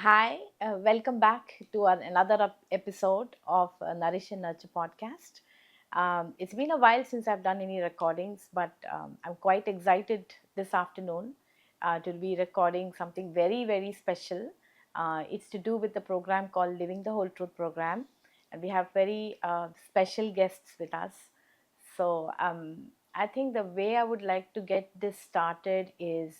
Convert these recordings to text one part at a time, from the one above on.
Hi, welcome back to another episode of Nourish and Nurture podcast. It's been a while since I've done any recordings, but I'm quite excited this afternoon to be recording something very, very special. It's to do with the program called Living the Whole Truth program, and we have very special guests with us. So I think the way I would like to get this started is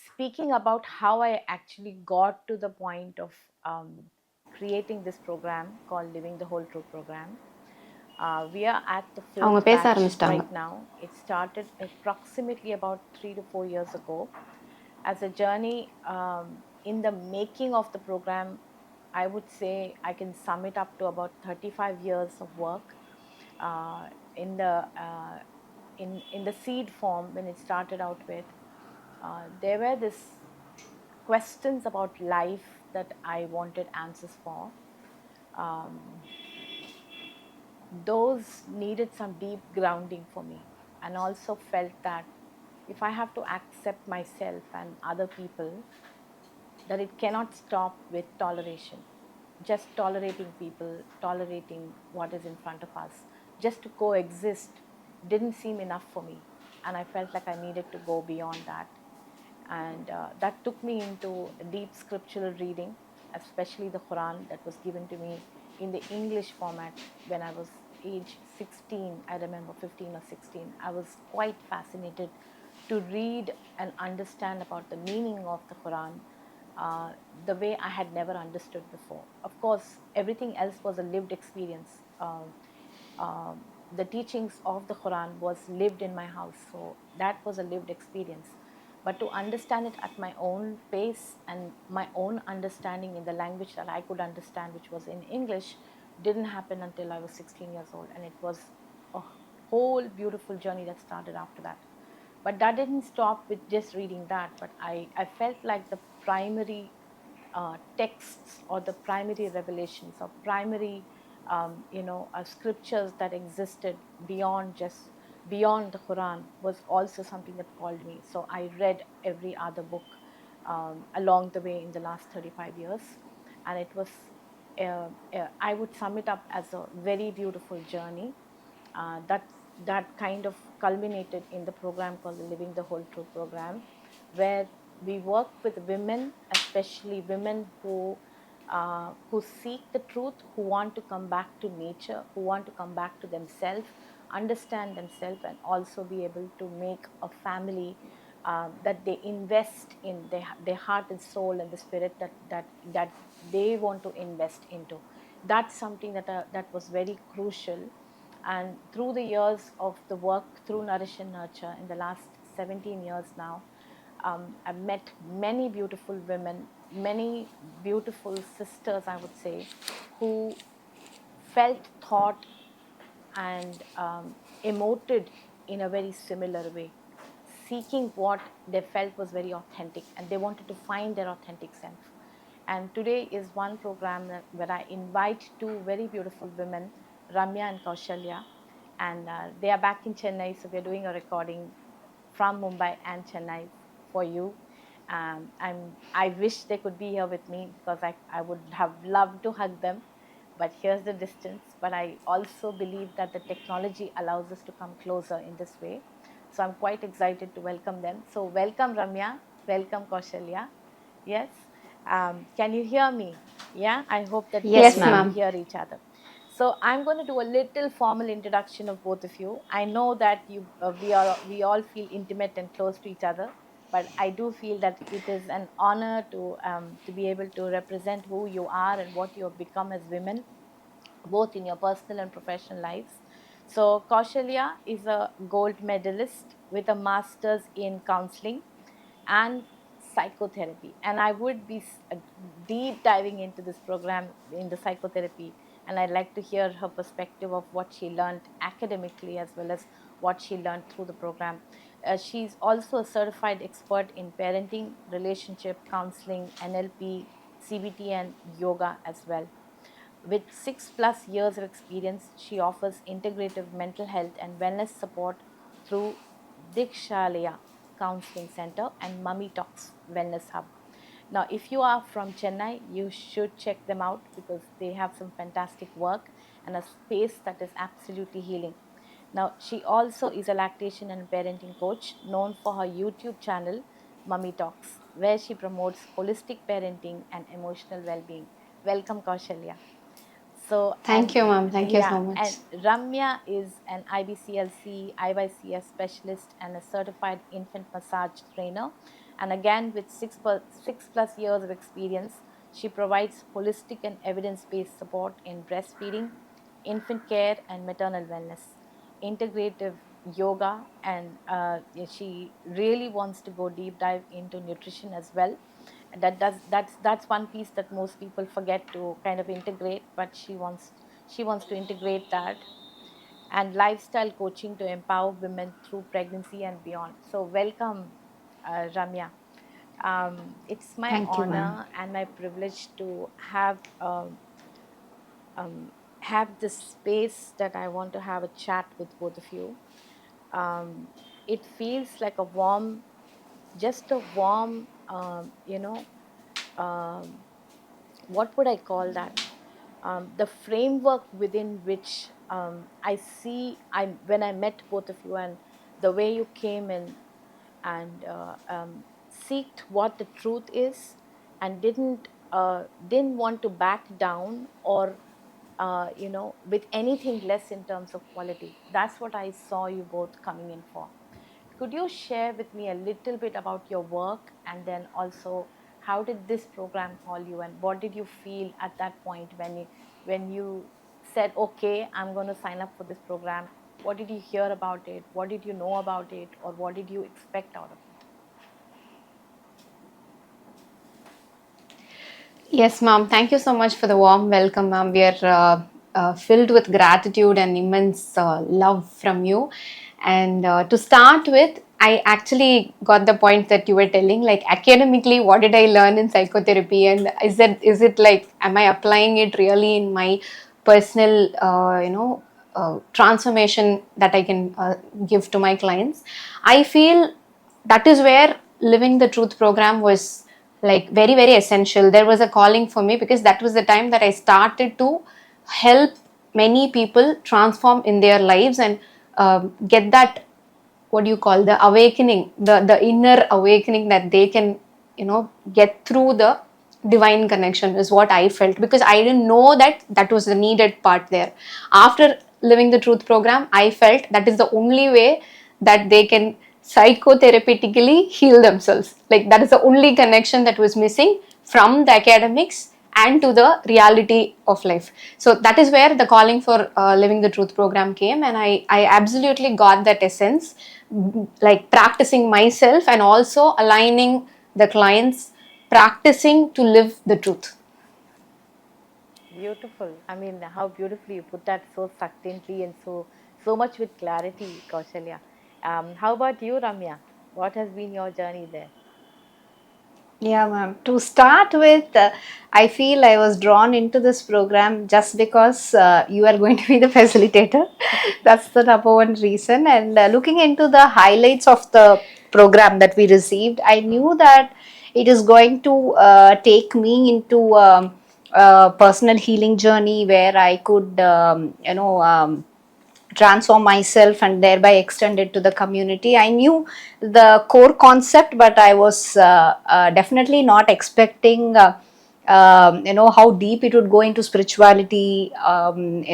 speaking about how I actually got to the point of creating this program called Living the Whole Truth program. We are at the அவங்க fourth பேச batch ஆரம்பிச்சிட்டாங்க. right now. It started approximately about 3 to 4 years ago as a journey in the making of the program. I would say I can sum it up to about 35 years of work uh, in the uh, in the seed form when it started out with. There were this questions about life that I wanted answers for. Um, those needed some deep grounding for me, and also felt that if I have to accept myself and other people, that it cannot stop with toleration. Just tolerating people, tolerating what is in front of us, just to coexist didn't seem enough for me. And I felt like I needed to go beyond that. And that took me into deep scriptural reading, especially the Quran that was given to me in the English format when I was age 16. I remember 15 or 16. I was quite fascinated to read and understand about the meaning of the Quran uh, the way I had never understood before. Of course, everything else was a lived experience. The teachings of the Quran was lived in my house, so that was a lived experience. But to understand it at my own pace and my own understanding in the language that I could understand, which was in English, didn't happen until I was 16 years old. And it was a whole beautiful journey that started after that. But that didn't stop with just reading that, but I felt like the primary texts or the primary revelations or primary scriptures that existed beyond just beyond the Quran was also something that called me. So I read every other book along the way in the last 35 years, and it was I would sum it up as a very beautiful journey that kind of culminated in the program called the Living the Whole Truth program, where we work with women, especially women who seek the truth, who want to come back to nature, who want to come back to themselves, understand themselves, and also be able to make a family that they invest in their heart and soul and the spirit that they want to invest into. That's something that was very crucial. And through the years of the work through Nourish and Nurture in the last 17 years now, I've met many beautiful women, many beautiful sisters, I would say, who felt, thought, and emoted in a very similar way, seeking what they felt was very authentic, and they wanted to find their authentic self. And today is one program where I invite two very beautiful women, Ramyaa and Koushalya, and they are back in Chennai, so we're doing a recording from Mumbai and Chennai for you. I wish they could be here with me because I would have loved to hug them, but here's the distance. But I also believe that the technology allows us to come closer in this way. So I'm quite excited to welcome them. So welcome Ramya, welcome Kaushalya. Yes. Can you hear me? Yeah, I hope that we are Yes, Yes, able ma'am. to ma'am. hear each other. So I'm going to do a little formal introduction of both of you. I know that we all feel intimate and close to each other, but I do feel that it is an honor to be able to represent who you are and what you have become as women, both in your personal and professional lives. So Kaushalya is a gold medalist with a master's in counseling and psychotherapy, and I would be deep diving into this program in the psychotherapy, and I'd like to hear her perspective of what she learned academically as well as what she learned through the program. She's also a certified expert in parenting, relationship counseling, NLP, CBT, and yoga as well. With 6+ years of experience, she offers integrative mental health and wellness support through Deekshalaya Counseling Center and MommyTalks Wellness Hub. Now, if you are from Chennai, you should check them out because they have some fantastic work and a space that is absolutely healing. Now, she also is a lactation and parenting coach known for her YouTube channel, MommyTalks, where she promotes holistic parenting and emotional well being. Welcome, Kaushalya. So, Thank you, ma'am. Thank you yeah, so much. and Ramya is an IBCLC, IYCF specialist, and a certified infant massage trainer. And again, with 6+ years of experience, she provides holistic and evidence based support in breastfeeding, infant care, and maternal wellness, integrative yoga, and yeah, she really wants to go deep dive into nutrition as well. And that's one piece that most people forget to kind of integrate, but she wants to integrate that, and lifestyle coaching to empower women through pregnancy and beyond. So welcome, Ramya. It's my Thank you, ma'am. honor and my privilege to um, have this space that I want to have a chat with both of you. um, it feels like a warm, just a warm, um, what would I call that? The framework within which I see, when I met both of you and the way you came in and seeked what the truth is, and didn't want to back down, or with anything less in terms of quality. That's what I saw you both coming in for. Could you share with me a little bit about your work, and then also how did this program call you, and what did you feel at that point when you said, okay, I'm going to sign up for this program? What did you hear about it? What did you know about it? Or what did you expect out of it? Yes, ma'am. Thank you so much for the warm welcome, ma'am. We are filled with gratitude and immense love from you. And to start with, I actually got the point that you were telling, like academically, what did I learn in psychotherapy, and is it like, am I applying it really in my personal, transformation that I can give to my clients? I feel that is where living the truth program was like very very essential. There was a calling for me because that was the time that I started to help many people transform in their lives and get that, what do you call, the awakening, the inner awakening that they can get through the divine connection, is what I felt, because I didn't know that that was the needed part there. After living the truth program, I felt that is the only way that they can psychotherapeutically heal themselves. Like that is the only connection that was missing from the academics and to the reality of life. So that is where the calling for living the truth program came, and I absolutely got that essence, like practicing myself and also aligning the clients practicing to live the truth. Beautiful. I mean, how beautifully you put that, so succinctly and so much with clarity, Kaushalya. How about you, Ramya? What has been your journey there? Yeah, ma'am. To start with, I feel I was drawn into this program just because you are going to be the facilitator. That's the number one reason. And looking into the highlights of the program that we received, I knew that it is going to take me into a personal healing journey where I could, transform myself and thereby extend it to the community. I knew the core concept, but I was definitely not expecting. How deep it would go into spirituality, going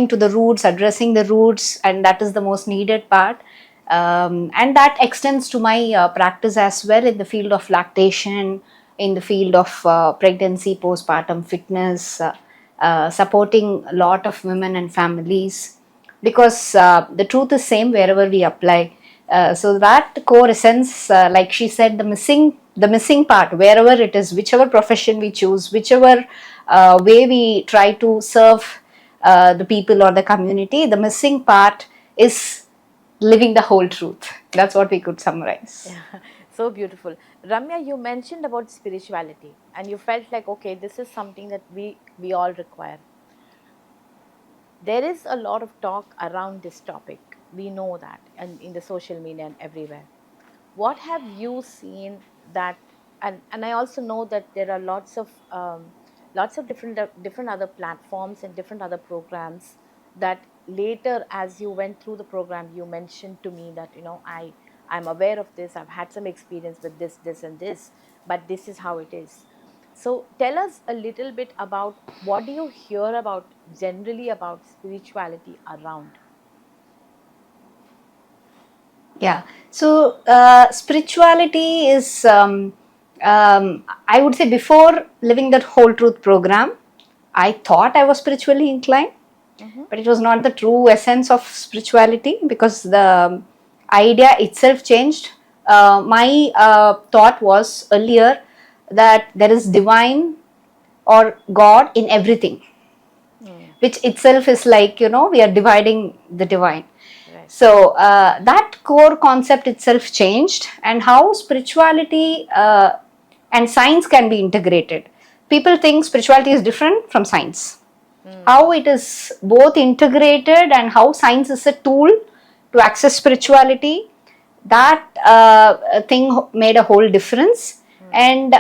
to the roots, addressing the roots, and that is the most needed part. And that extends to my practice as well in the field of lactation, in the field of pregnancy, postpartum fitness, supporting a lot of women and families, because the truth is same wherever we apply. So that core essence, like she said, the missing part wherever it is, whichever profession we choose, whichever way we try to serve the people or the community, the missing part is living the whole truth. That's what we could summarize. Yeah, so beautiful. Ramya, you mentioned about spirituality, and you felt like, okay, this is something that we all require. There is a lot of talk around this topic. We know that, and in the social media and everywhere. What have you seen that and I also know that there are lots of different other platforms and different other programs that later, as you went through the program, you mentioned to me that, I'm aware of this, I've had some experience with this and this, but this is how it is. So tell us a little bit about, what do you hear about generally about spirituality around? Yeah. So spirituality is, I would say, before living that whole truth program, I thought I was spiritually inclined, Mm-hmm. but it was not the true essence of spirituality, because the idea itself changed. My thought was earlier that there is divine or God in everything, Mm, which itself is like, we are dividing the divine. right. So that core concept itself changed, and how spirituality and science can be integrated. People think spirituality is different from science. Mm, How it is both integrated, and how science is a tool to access spirituality, that thing made a whole difference. mm, And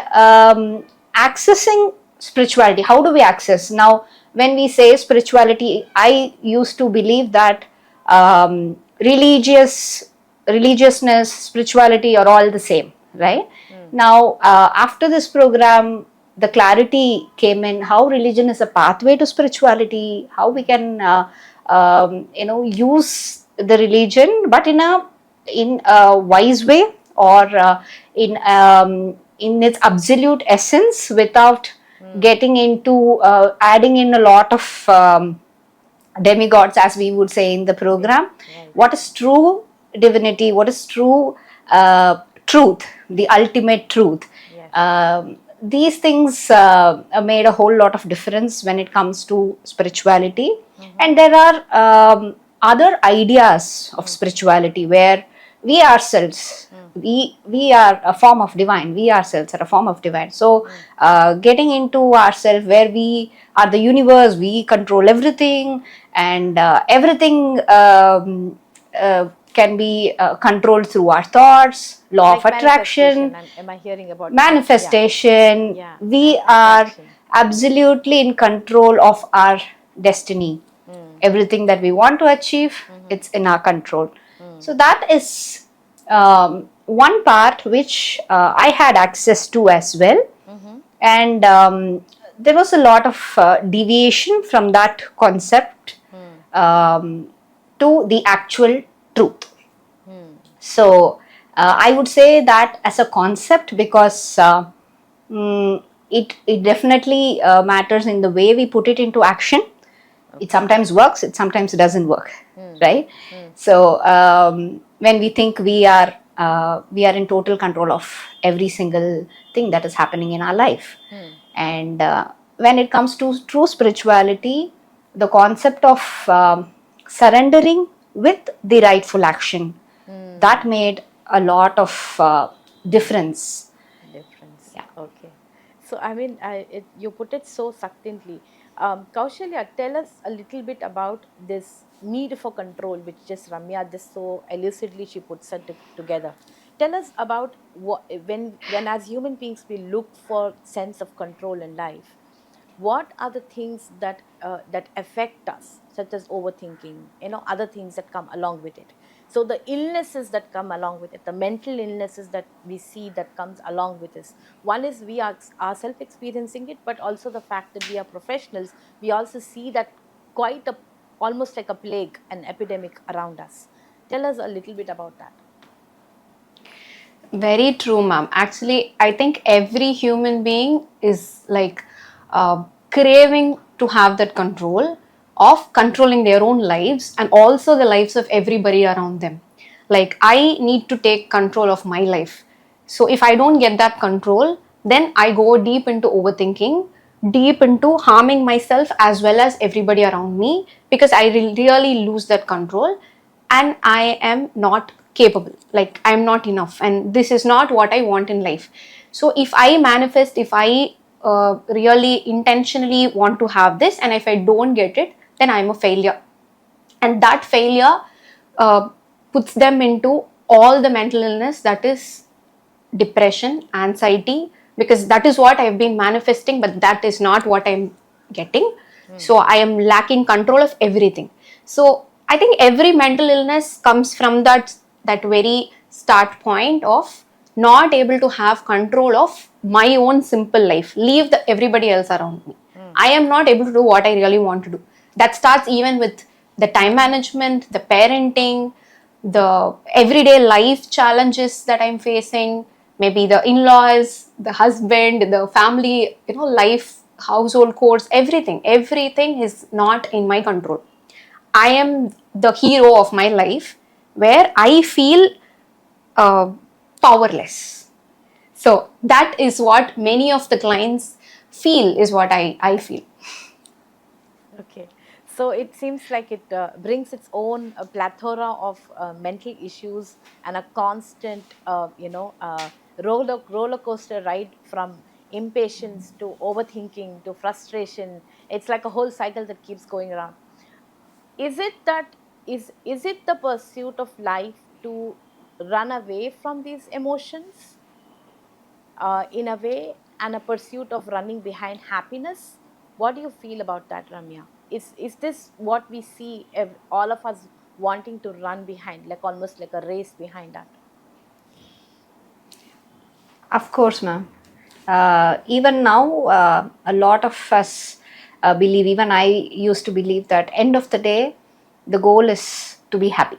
accessing spirituality, how do we access now? When we say spirituality, I used to believe that religiousness, spirituality are all the same, right? mm, Now after this program, the clarity came in, how religion is a pathway to spirituality, how we mm, can use the religion, but in a wise way, or in its absolute essence, without mm, getting into adding in a lot of demigods, as we would say in the yeah, program. right. What is true divinity, what is true truth, the ultimate truth. Yes. These things made a whole lot of difference when it comes to spirituality. Mm-hmm. And there are other ideas of Mm, spirituality, where we ourselves, mm, we are a form of divine, we ourselves are a form of divine. So mm, getting into ourselves, where we are the universe, we control everything, and everything can be controlled through our thoughts, law of like attraction, manifestation. Am I hearing about that? Yeah. manifestation. Yeah. We are Attraction. Mm, absolutely in control of our destiny. mm, Everything that we want to achieve, mm-hmm, it's in our control. mm, So that is one part which I had access to as well. mm-hmm, And there was a lot of deviation from that concept mm, um, to the actual truth. mm, So I would say that as a concept, because mm, it definitely matters in the way we put it into action. It okay. sometimes works, it sometimes doesn't work, Mm, right? mm, So when we think we are in total control of every single thing that is happening in our life. mm, And when it comes to true spirituality, the concept of surrendering with the rightful action, that mm, made a lot of difference. difference. Yeah. Okay. So, I mean, you put it so succinctly. Kaushalya, tell us a little bit about this need for control, which just Ramya just so elucidly she puts it together. Tell us about what, when as human beings we look for sense of control in life, what are the things that affect us, such as overthinking, other things that come along with it. So the illnesses that come along with it, the mental illnesses that we see that comes along with this, one is we are ourselves experiencing it, but also the fact that we are professionals, we also see that quite a, almost like a plague, an epidemic around us. Tell us a little bit about that. Very true, ma'am. Actually, I think every human being is like craving to have that control of controlling their own lives and also the lives of everybody around them. Like, I need to take control of my life. So, if I don't get that control, then I go deep into overthinking, deep into harming myself as well as everybody around me because I really lose that control and I am not capable, like I'm not enough, and this is not what I want in life. So if I manifest, if I really intentionally want to have this, and if I don't get it, then I'm a failure, and that failure uh, puts them into all the mental illness that is depression, anxiety, because that is what I've been manifesting, but that is not what I'm getting. So I am lacking control of everything. So I think every mental illness comes from that very start point of not able to have control of my own simple life. Leave the everybody else around me. I am not able to do what I really want to do. That starts even with the time management, the parenting, the everyday life challenges that I'm facing, maybe the in-laws, the husband, the family, life, household chores, everything is not in my control. I am the hero of my life, where I feel uh, powerless. So that is what many of the clients feel, is what I feel. Okay. So it seems like it brings its own plethora of mental issues and a constant, roller coaster ride from impatience to overthinking to frustration. It's like a whole cycle that keeps going around. Is it that is it the pursuit of life to run away from these emotions in a way, and a pursuit of running behind happiness? What do you feel about that, Ramya? Is this what we see, all of us wanting to run behind, like almost like a race behind that? Of course, ma'am. Even now, a lot of us believe, even I used to believe, that end of the day, the goal is to be happy.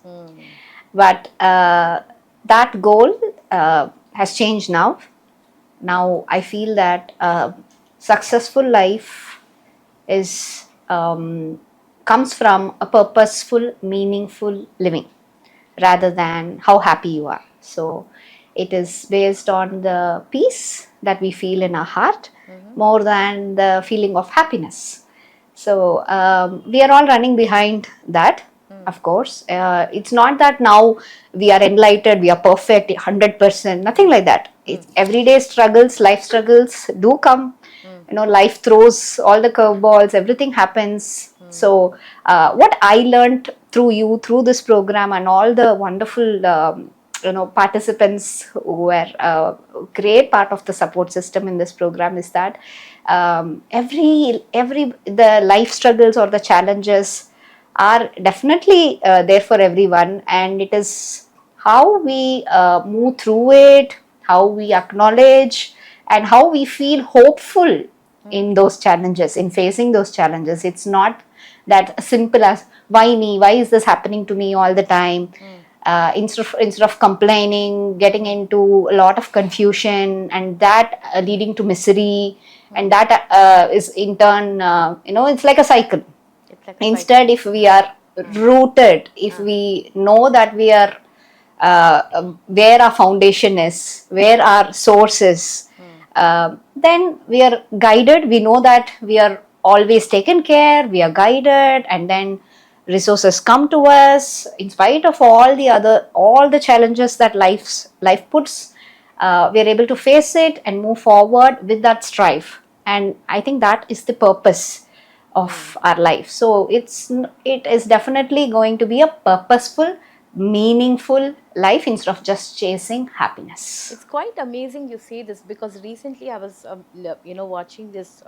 Mm, But that goal has changed now. Now I feel that successful life is comes from a purposeful, meaningful living rather than how happy you are. So it is based on the peace that we feel in our heart mm-hmm, more than the feeling of happiness. So we are all running behind that. mm, Of course, it's not that now we are enlightened, we are perfect, 100%, nothing like that. mm, It's everyday struggles, life struggles do come. mm, Life throws all the curveballs, everything happens. mm, So what I learned through you, through this program, and all the wonderful participants who were great part of the support system in this program, is that every the life struggles or the challenges are definitely there for everyone, and it is how we move through it, how we acknowledge, and how we feel hopeful mm, in those challenges, in facing those challenges. It's not that simple as, why me, why is this happening to me all the time. mm, Instead of complaining, getting mm, into a lot of confusion, and that leading to misery, and mm. that is in turn, it's like a cycle. It's like a cycle. Instead, if we are Uh, rooted, if uh, we know that we are where our foundation is, where our source is, mm, then we are guided. We know that we are always taken care, we are guided, and then resources come to us in spite of all the challenges that life puts. We are able to face it and move forward with that strive. And I think that is the purpose mm. of our life. So it is definitely going to be a purposeful, meaningful life instead of just chasing happiness. It's quite amazing you say this, because recently I was, watching this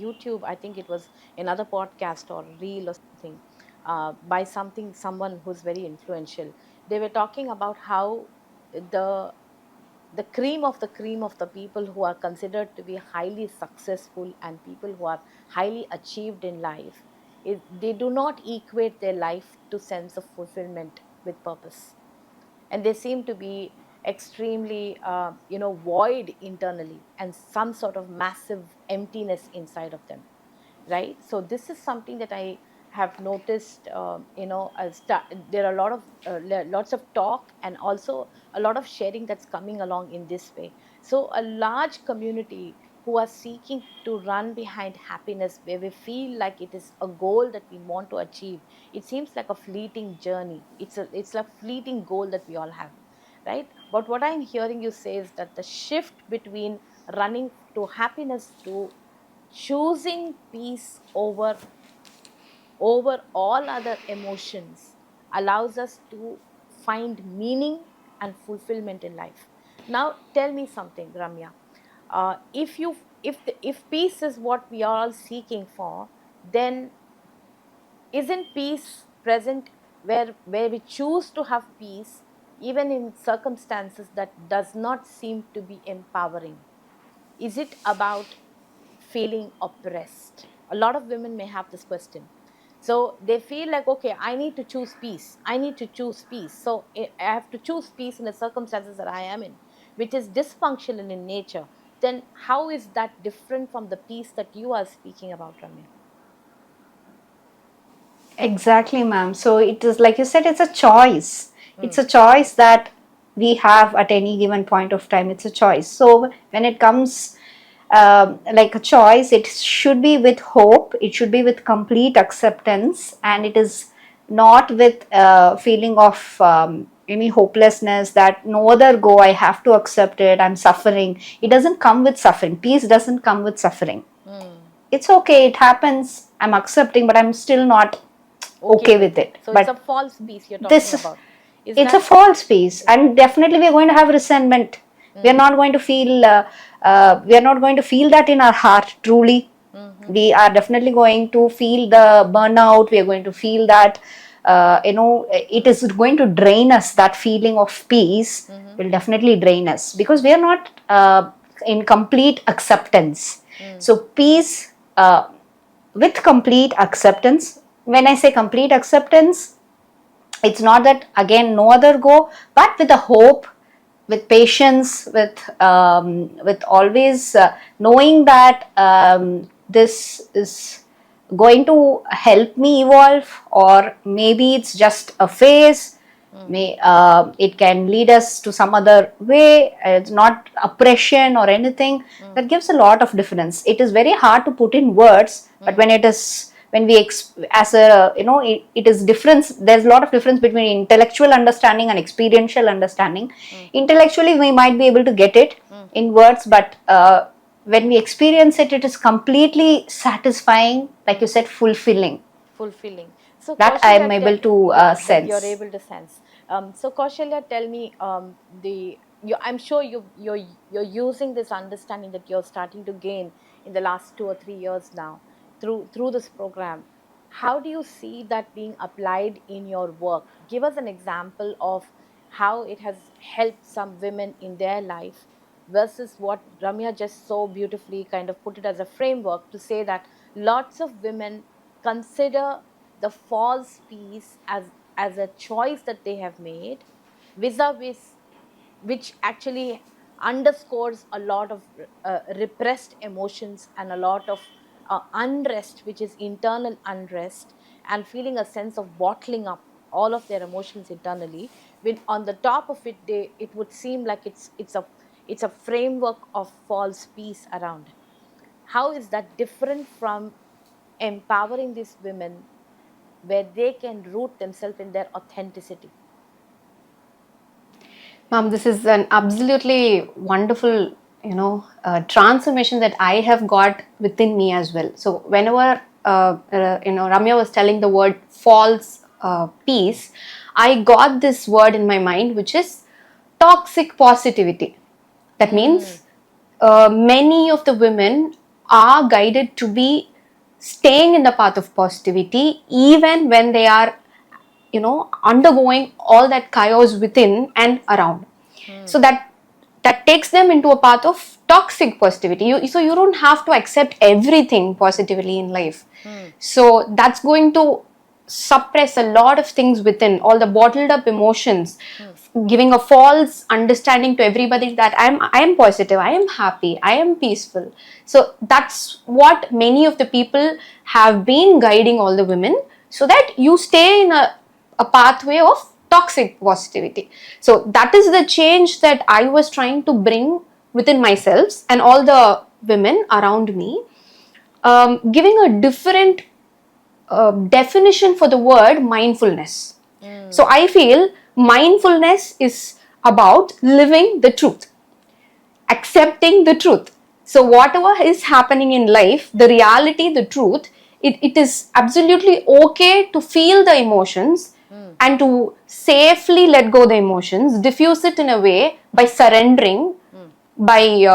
YouTube. I think it was another podcast or reel or something, by someone who's very influential. They were talking about how the the cream of the people who are considered to be highly successful and people who are highly achieved in life, they do not equate their life to sense of fulfillment with purpose, and they seem to be extremely void internally and some sort of massive emptiness inside of them, right? So this is something that I have noticed. There are a lot of lots of talk and also a lot of sharing that's coming along in this way. So a large community who are seeking to run behind happiness, where we feel like it is a goal that we want to achieve. It seems like a fleeting journey. It's a fleeting goal that we all have, right? But what I'm hearing you say is that the shift between running to happiness to choosing peace over all other emotions allows us to find meaning and fulfillment in life. Now, tell me something, Ramya. If peace is what we are all seeking for, then isn't peace present where we choose to have peace even in circumstances that does not seem to be empowering? Is it about feeling oppressed? A lot of women may have this question. So they feel like, okay, I need to choose peace. I need to choose peace. So I have to choose peace in the circumstances that I am in, which is dysfunctional in nature. Then how is that different from the peace that you are speaking about, Ramya? Exactly, ma'am. So it is like you said, it's a choice. It's Mm, a choice that we have at any given point of time. It's a choice. So when it comes like a choice, it should be with hope, it should be with complete acceptance, and it is not with feeling of any hopelessness that no other go, I have to accept it, I'm suffering. It doesn't come with suffering. Peace doesn't come with suffering. mm. It's okay, it happens, I'm accepting, but I'm still not Okay okay with with it. it. So it's a But false peace you're talking this, about. Is it's a that? false peace, and definitely we are going to have resentment. We are Mm, not going to feel we are not going to feel that in our heart truly. mm-hmm, We are definitely going to feel the burnout. We are going to feel that it is going to drain us. That feeling of peace mm-hmm, will definitely drain us because we are not in complete acceptance. mm, So peace with complete acceptance. When I say complete acceptance, it's not that again no other go, but with a hope, with patience, with always knowing that this is going to help me evolve, or maybe it's just a phase. mm, May it can lead us to some other way. It's not oppression or anything. mm, That gives a lot of difference. It is very hard to put in words, but mm, when it is, when we as a it is difference. There's a lot of difference between intellectual understanding and experiential understanding. mm, Intellectually we might be able to get it mm. in words, but when we experience it, it is completely satisfying, like you said, fulfilling. Fulfilling. So That I am Kaushalya, able to yeah, that you're sense. able to sense. So Kaushalya, tell me, I'm sure you're using this understanding that you're starting to gain in the last 2 or 3 years now through this program. How do you see that being applied in your work? Give us an example of how it has helped some women in their life versus what Ramya just so beautifully kind of put it as a framework to say that lots of women consider the false peace as a choice that they have made, vis-a-vis, which actually underscores a lot of repressed emotions and a lot of unrest, which is internal unrest, and feeling a sense of bottling up all of their emotions internally. When on the top of it, it would seem like it's a framework of false peace around. How is that different from empowering these women where they can root themselves in their authenticity? Ma'am, this is an absolutely wonderful, transformation that I have got within me as well. So whenever Ramya was telling the word false peace, I got this word in my mind, which is toxic positivity. That Mm, means many of the women are guided to be staying in the path of positivity even when they are undergoing all that chaos within and around. So mm, that takes them into a path of toxic positivity. So you don't have to accept everything positively in life. mm, So that's going to suppress a lot of things within, all the bottled up emotions, mm, giving a false understanding to everybody that I am positive, I am happy, I am peaceful. So that's what many of the people have been guiding all the women, so that you stay in a pathway of toxic positivity. So that is the change that I was trying to bring within myself and all the women around me, giving a different definition for the word mindfulness. So mm, I feel mindfulness is about living the truth, accepting the truth. So whatever is happening in life, the reality, the truth, it is absolutely okay to feel the emotions, and to safely let go the emotions, diffuse it in a way by surrendering, by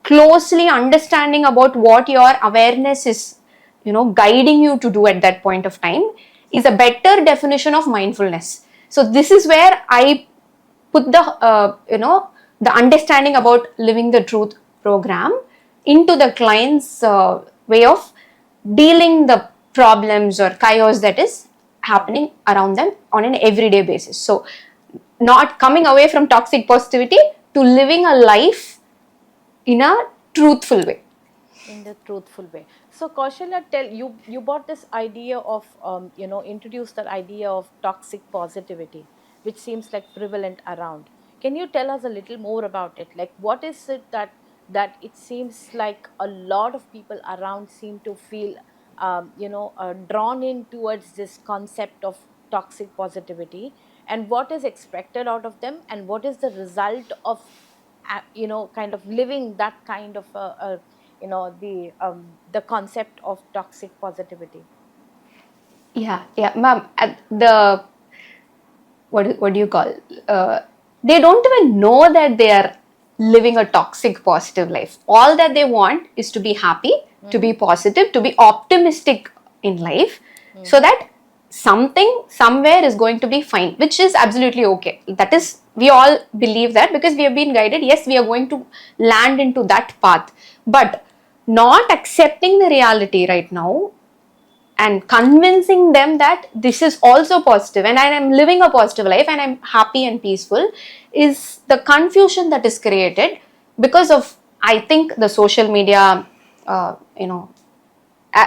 closely understanding about what your awareness is guiding you to do at that point of time, is a better definition of mindfulness. So this is where I put the the understanding about living the truth program into the client's way of dealing the problems or chaos that is happening around them on an everyday basis. So not coming away from toxic positivity to living a life in a truthful way. In the truthful way. So Kaushalya, tell you brought this idea of introduced that idea of toxic positivity, which seems like prevalent around. Can you tell us a little more about it? Like, what is it that it seems like a lot of people around seem to feel drawn in towards this concept of toxic positivity, and what is expected out of them, and what is the result of kind of living that kind of the concept of toxic positivity. Yeah, ma'am. The what do you call? Uh, they don't even know that they are living a toxic positive life. All that they want is to be happy, to be positive, to be optimistic in life, so that something somewhere is going to be fine, which is absolutely okay. That is, we all believe that because we have been guided. Yes, we are going to land into that path, but not accepting the reality right now and convincing them that this is also positive and I am living a positive life and I'm happy and peaceful, is the confusion that is created because of, I think, the social media,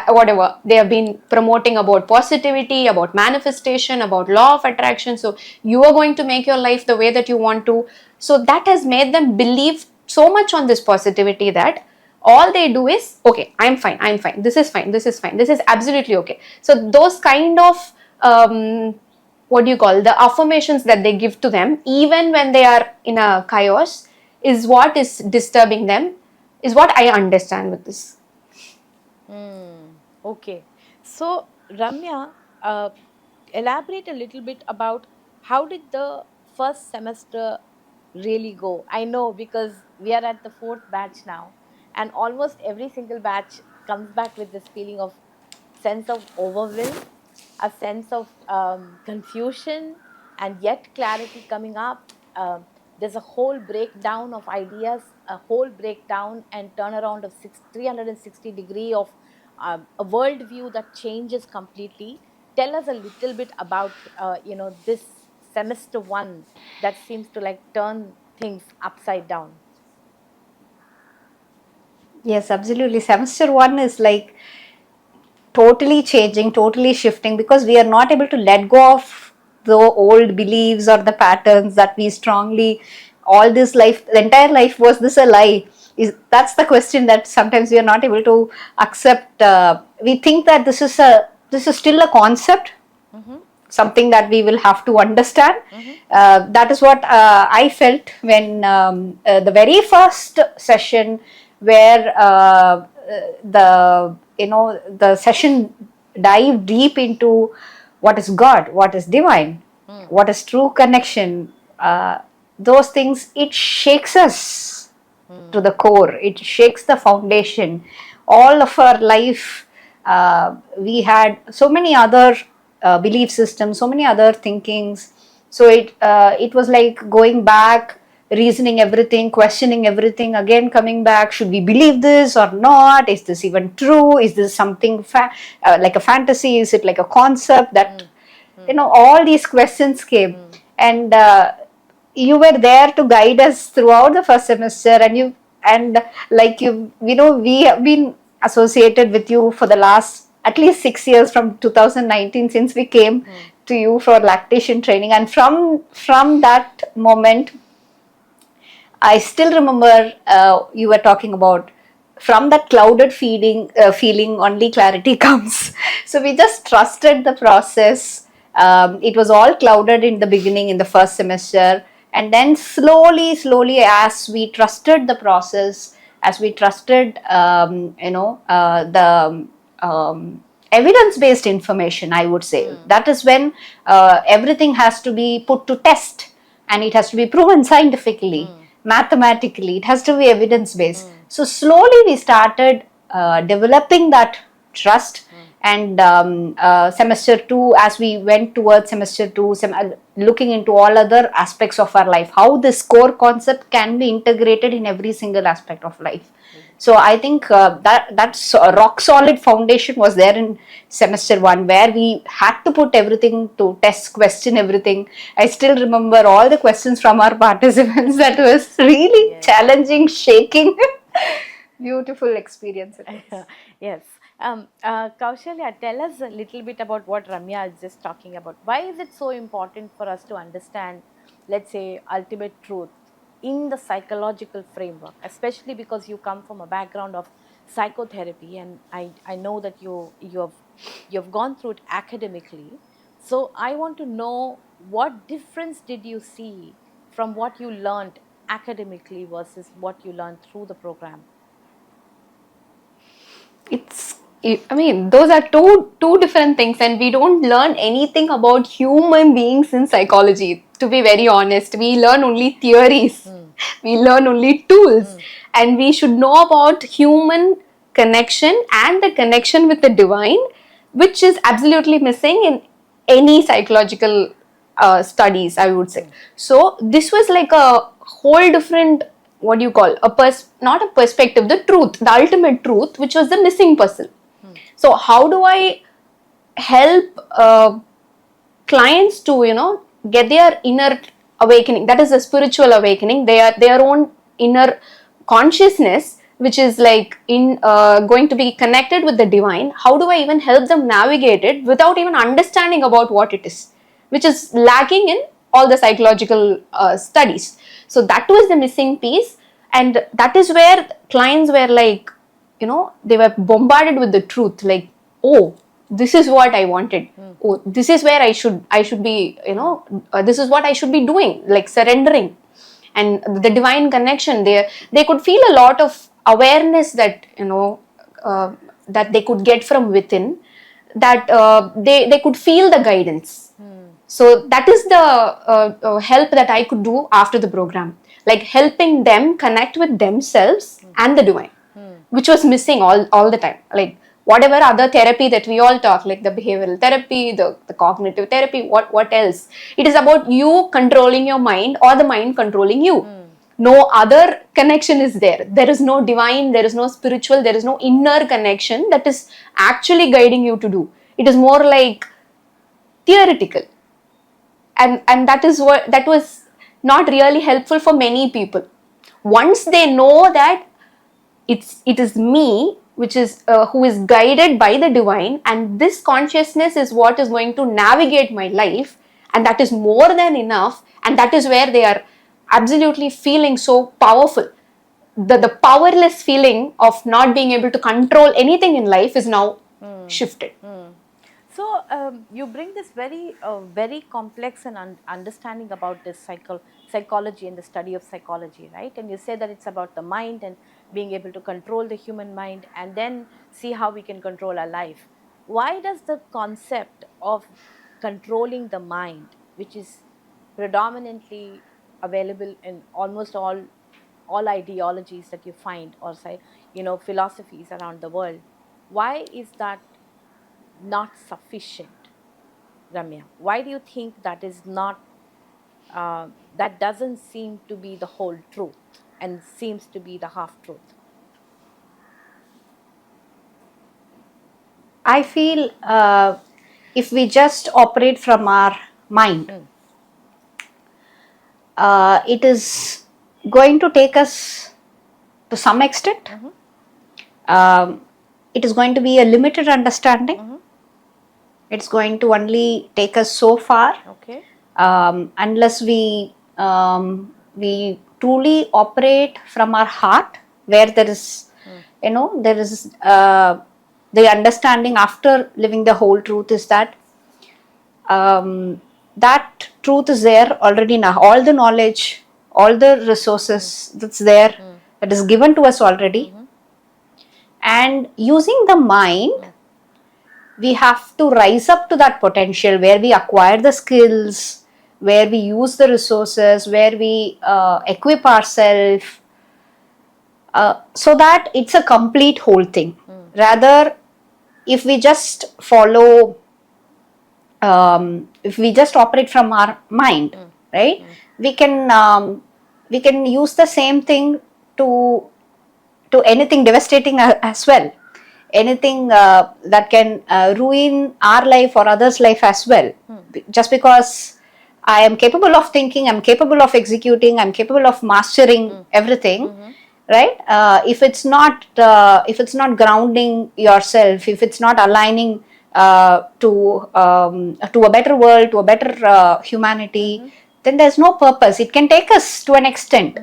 whatever they have been promoting about positivity, about manifestation, about law of attraction. So you are going to make your life the way that you want to. So that has made them believe so much on this positivity that all they do is, okay, I'm fine, this is fine, this is absolutely okay. So those kind of what do you call, the affirmations that they give to them even when they are in a chaos is what is disturbing them, is what I understand with this. Okay. So, Ramya, elaborate a little bit about how did the first semester really go? I know because we are at the fourth batch now, and almost every single batch comes back with this feeling of sense of overwhelm, a sense of confusion, and yet clarity coming up. There's a whole breakdown of ideas, a whole breakdown and turnaround of 360 degree of a worldview that changes completely. Tell us a little bit about this semester one that seems to like turn things upside down. Yes, absolutely. Semester one is like totally changing, totally shifting, because we are not able to let go of the old beliefs or the patterns that we strongly, all this life, the entire life, was this a lie? Is that's the question that sometimes we are not able to accept. We think that this is still a concept, Mm-hmm. something that we will have to understand. Mm-hmm. That is what I felt when the very first session, where the session dived deep into what is God, what is divine, what is true connection. Those things, it shakes us to the core. It shakes the foundation. All of our life, we had so many other belief systems, so many other thinkings. So it was like going back, reasoning everything, questioning everything, again coming back. Should we believe this or not? Is this even true? Is this something like a fantasy? Is it like a concept that all these questions came, and you were there to guide us throughout the first semester, and like we have been associated with you for the last at least 6 years, from 2019, since we came to you for lactation training. And from that moment, I still remember you were talking about, from that clouded feeling only clarity comes. So we just trusted the process. It was all clouded in the beginning, in the first semester, and then slowly, as we trusted the process, as we trusted, the evidence-based information, I would say. That is when everything has to be put to test, and it has to be proven scientifically, mathematically. It has to be evidence-based. So slowly we started developing that trust. And semester 2, as we went towards semester 2, looking into all other aspects of our life, how this core concept can be integrated in every single aspect of life. So I think that's a rock solid foundation was there in semester 1, where we had to put everything to test, question everything. I still remember all the questions from our participants. That was really challenging, shaking. Beautiful experience. Yes. Kaushalya, tell us a little bit about what Ramya is just talking about. Why is it so important for us to understand, let's say, ultimate truth in the psychological framework, especially because you come from a background of psychotherapy, and I know that you've gone through it academically. So I want to know, what difference did you see from what you learned academically versus what you learned through the program? I mean, those are two different things, and we don't learn anything about human beings in psychology. To be very honest, we learn only theories, we learn only tools, and we should know about human connection and the connection with the divine, which is absolutely missing in any psychological studies, I would say. So this was like a whole different, what do you call, not a perspective, the truth, the ultimate truth, which was the missing puzzle. So how do I help clients to get their inner awakening, that is a spiritual awakening, their own inner consciousness, which is like in going to be connected with the divine? How do I even help them navigate it without even understanding about what it is, which is lacking in all the psychological studies? So that was the missing piece, and that is where clients were like, they were bombarded with the truth, like, oh, this is what I wanted. Oh, this is where I should be, this is what I should be doing, like surrendering. And the divine connection, they could feel a lot of awareness that, that they could get from within, that they could feel the guidance. So that is the help that I could do after the program, like helping them connect with themselves and the divine, which was missing all the time. Like whatever other therapy that we all talk, like the behavioral therapy, the cognitive therapy, what else? It is about you controlling your mind or the mind controlling you. No other connection is there. There is no divine, there is no spiritual, there is no inner connection that is actually guiding you to do. It is more like theoretical. And that was not really helpful for many people. Once they know that it is me which is who is guided by the divine, and this consciousness is what is going to navigate my life, and that is more than enough, and that is where they are absolutely feeling so powerful. The powerless feeling of not being able to control anything in life is now shifted. So you bring this very complex and understanding about this psychology and the study of psychology, right? And you say that it's about the mind and being able to control the human mind, and then see how we can control our life. Why does the concept of controlling the mind, which is predominantly available in almost all ideologies that you find, or say, philosophies around the world, why is that not sufficient, Ramya? Why do you think that is not, that doesn't seem to be the whole truth and seems to be the half truth? I feel if we just operate from our mind, it is going to take us to some extent. It is going to be a limited understanding. It's going to only take us so far. Okay. Unless we truly operate from our heart, where there is, there is the understanding after living the whole truth is that that truth is there already now. All the knowledge, all the resources that's there, that is given to us already. And using the mind, we have to rise up to that potential where we acquire the skills, where we use the resources, where we equip ourselves, so that it's a complete whole thing. Rather, if we just follow, if we just operate from our mind, right, we can use the same thing to anything devastating as well, anything that can ruin our life or others' life as well. Just because I am capable of thinking, I'm capable of executing, I'm capable of mastering everything, right? If it's not grounding yourself, if it's not aligning to a better world, to a better humanity, then there's no purpose. It can take us to an extent,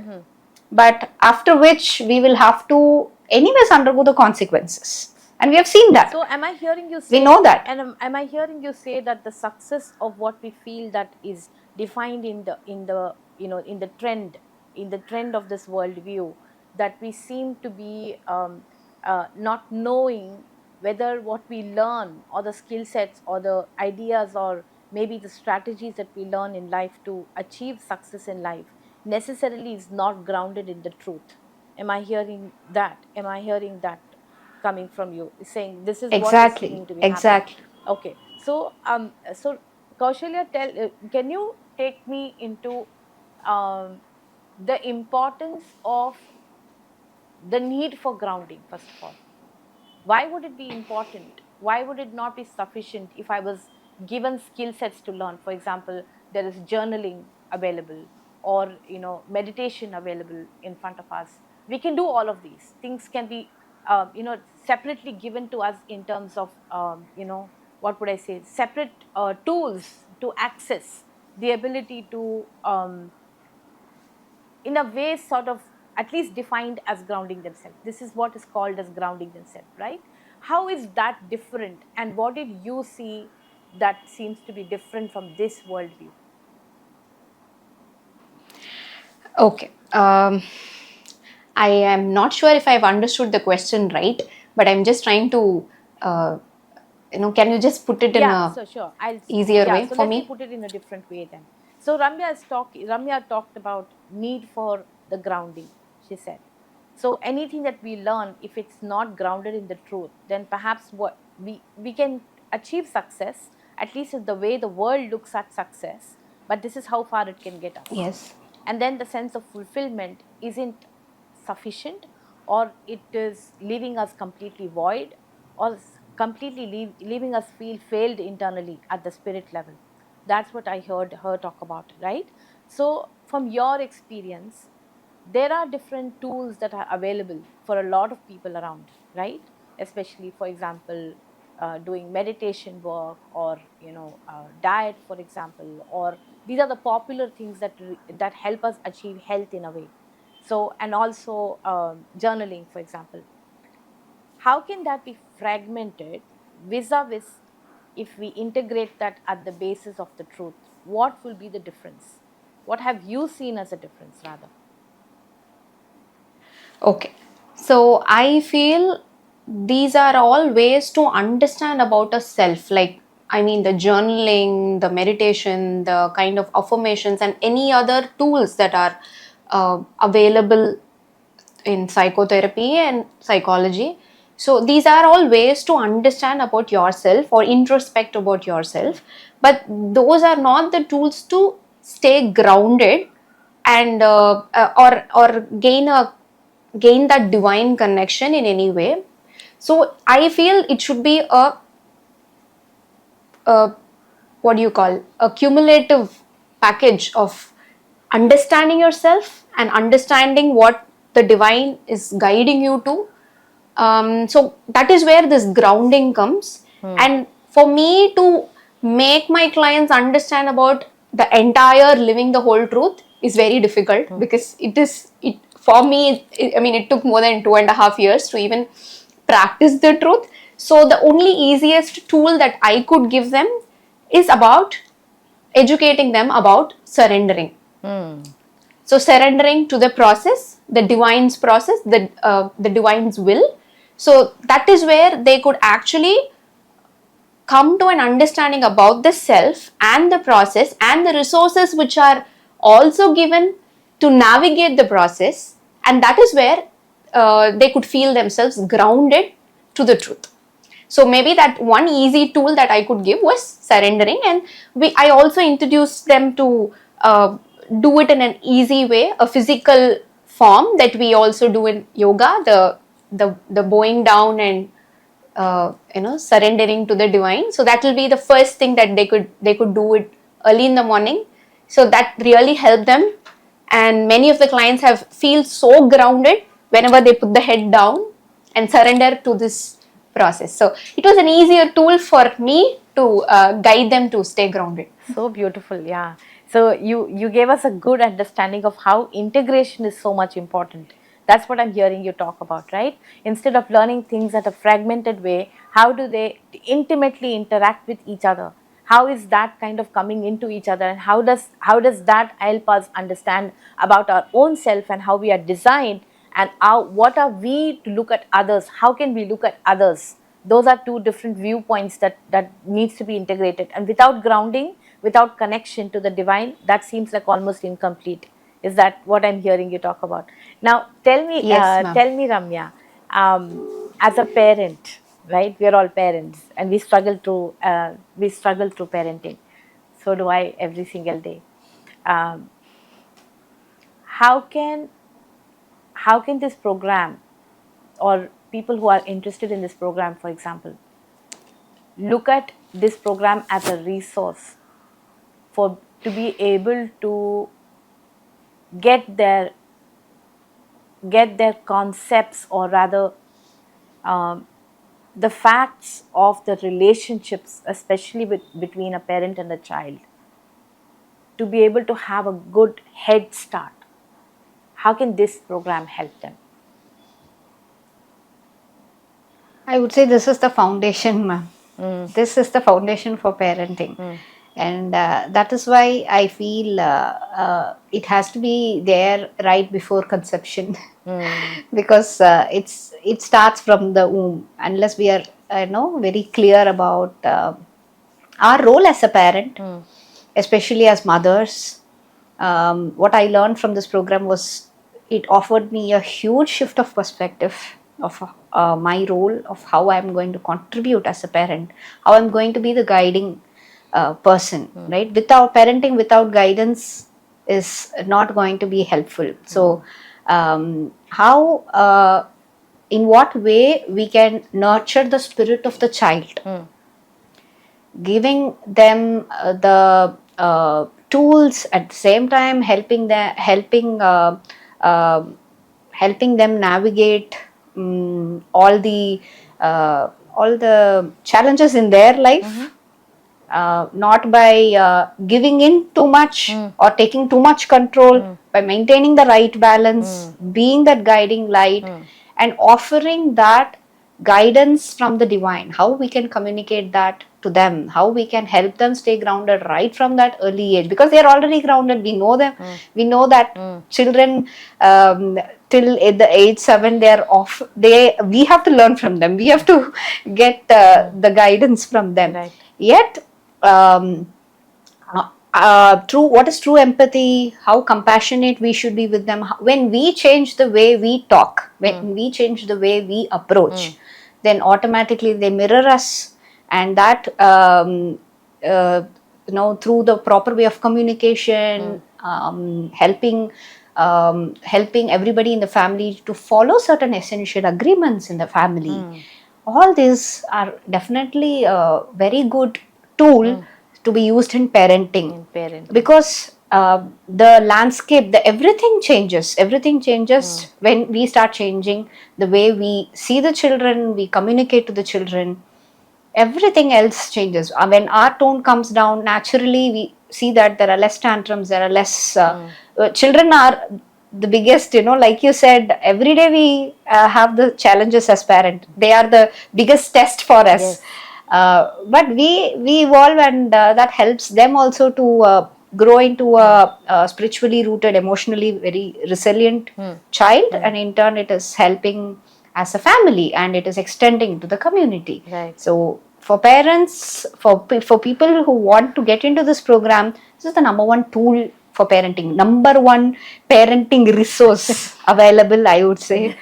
but after which we will have to anyways undergo the consequences, and we have seen that. So am I hearing you say, we know that, and am I hearing you say that the success of what we feel that is defined in the in the trend of this worldview, that we seem to be not knowing whether what we learn or the skill sets or the ideas or maybe the strategies that we learn in life to achieve success in life necessarily is not grounded in the truth. Am I hearing that? Am I hearing that coming from you, saying this is what is seeming to be happening? Okay, so so Kaushalya, can you take me into the importance of the need for grounding? First of all, why would it be important? Why would it not be sufficient if I was given skill sets to learn? For example, there is journaling available, or meditation available in front of us. We can do all of these things. Can be separately given to us in terms of what would I say, separate tools to access the ability to in a way sort of at least defined as grounding themselves. This is what is called as grounding themselves, right? How is that different, and what did you see that seems to be different from this worldview? Okay. I am not sure if I've understood the question right, but I'm just trying to, can you just put it in a So sure, I'll easier way so for let me me? put it in a different way then. So Ramya talked about need for the grounding, she said. So anything that we learn, if it's not grounded in the truth, then perhaps what we can achieve success, at least is the way the world looks at success, but this is how far it can get us. Yes. And then the sense of fulfillment isn't sufficient, or it is leaving us completely void, or completely leaving us feel failed internally at the spirit level. That's what I heard her talk about, right? So from your experience, there are different tools that are available for a lot of people around, right? Especially, for example, doing meditation work, or diet, for example, or these are the popular things that help us achieve health in a way. So, and also journaling, for example. How can that be fragmented vis-a-vis if we integrate that at the basis of the truth? What will be the difference? What have you seen as a difference, rather? Okay. So I feel these are all ways to understand about a self. Like, I mean, the journaling, the meditation, the kind of affirmations, and any other tools that are available in psychotherapy and psychology. So these are all ways to understand about yourself or introspect about yourself, but those are not the tools to stay grounded and or gain that divine connection in any way. So I feel it should be a what do you call, a cumulative package of understanding yourself and understanding what the divine is guiding you to. So that is where this grounding comes. And for me to make my clients understand about the entire living the whole truth is very difficult, because it for me, I mean, it took more than 2.5 years to even practice the truth. So the only easiest tool that I could give them is about educating them about surrendering. So surrendering to the process, the divine's process, the divine's will. So that is where they could actually come to an understanding about the self and the process and the resources which are also given to navigate the process, and that is where they could feel themselves grounded to the truth. So maybe that one easy tool that I could give was surrendering, and I also introduced them to do it in an easy way, a physical form that we also do in yoga, the bowing down and surrendering to the divine. So that will be the first thing that they could do it early in the morning. So that really helped them, and many of the clients have feel so grounded whenever they put the head down and surrender to this process. So it was an easier tool for me to guide them to stay grounded. So beautiful, yeah. So you gave us a good understanding of how integration is so much important. That's what I'm hearing you talk about, right? Instead of learning things at a fragmented way, how do they intimately interact with each other? How is that kind of coming into each other, and how does that help us understand about our own self and how we are designed, and what are we to look at others? How can we look at others? Those are two different viewpoints that needs to be integrated, and without grounding, without connection to the divine, that seems like almost incomplete. Is that what I'm hearing you talk about? Now Yes, ma'am. tell me, Ramya, as a parent, right? We are all parents, and we struggle through parenting. So do I every single day. Um, how can this program, or people who are interested in this program, for example, look at this program as a resource for to be able to get their concepts, or rather um, the facts of the relationships, especially between a parent and a child, to be able to have a good head start? How can this program help them? I would say this is the foundation, ma'am. This is the foundation for parenting. And that is why I feel it has to be there right before conception. Because it starts from the womb. Unless we are very clear about our role as a parent, especially as mothers. What I learned from this program was it offered me a huge shift of perspective of my role, of how I'm going to contribute as a parent, how I'm going to be the guiding person, right? Without parenting, without guidance is not going to be helpful. So, how, in what way we can nurture the spirit of the child, giving them the tools, at the same time uh, helping them navigate all the challenges in their life, not by giving in too much or taking too much control, by maintaining the right balance, being that guiding light, and offering that guidance from the divine. How we can communicate that to them, how we can help them stay grounded right from that early age, because they are already grounded. We know them. We know that children, till at the age 7, they are off. We have to learn from them. We have to get the guidance from them. Right. Yet what is true empathy, how compassionate we should be with them. When we change the way we talk, when we change the way we approach, then automatically they mirror us. And that through the proper way of communication, helping everybody in the family to follow certain essential agreements in the family. All these are definitely a very good tool to be used in parenting. Because the landscape, everything changes. Everything changes when we start changing the way we see the children, we communicate to the children. Everything else changes. When our tone comes down, naturally we see that there are less tantrums, there are less children are the biggest, like you said, every day we have the challenges as parent. They are the biggest test for us. Yes. But we evolve, and that helps them also to grow into a spiritually rooted, emotionally very resilient child, and in turn it is helping as a family, and it is extending to the community. Right. So For parents, for people who want to get into this program, this is the number one tool for parenting, number one parenting resource available, I would say,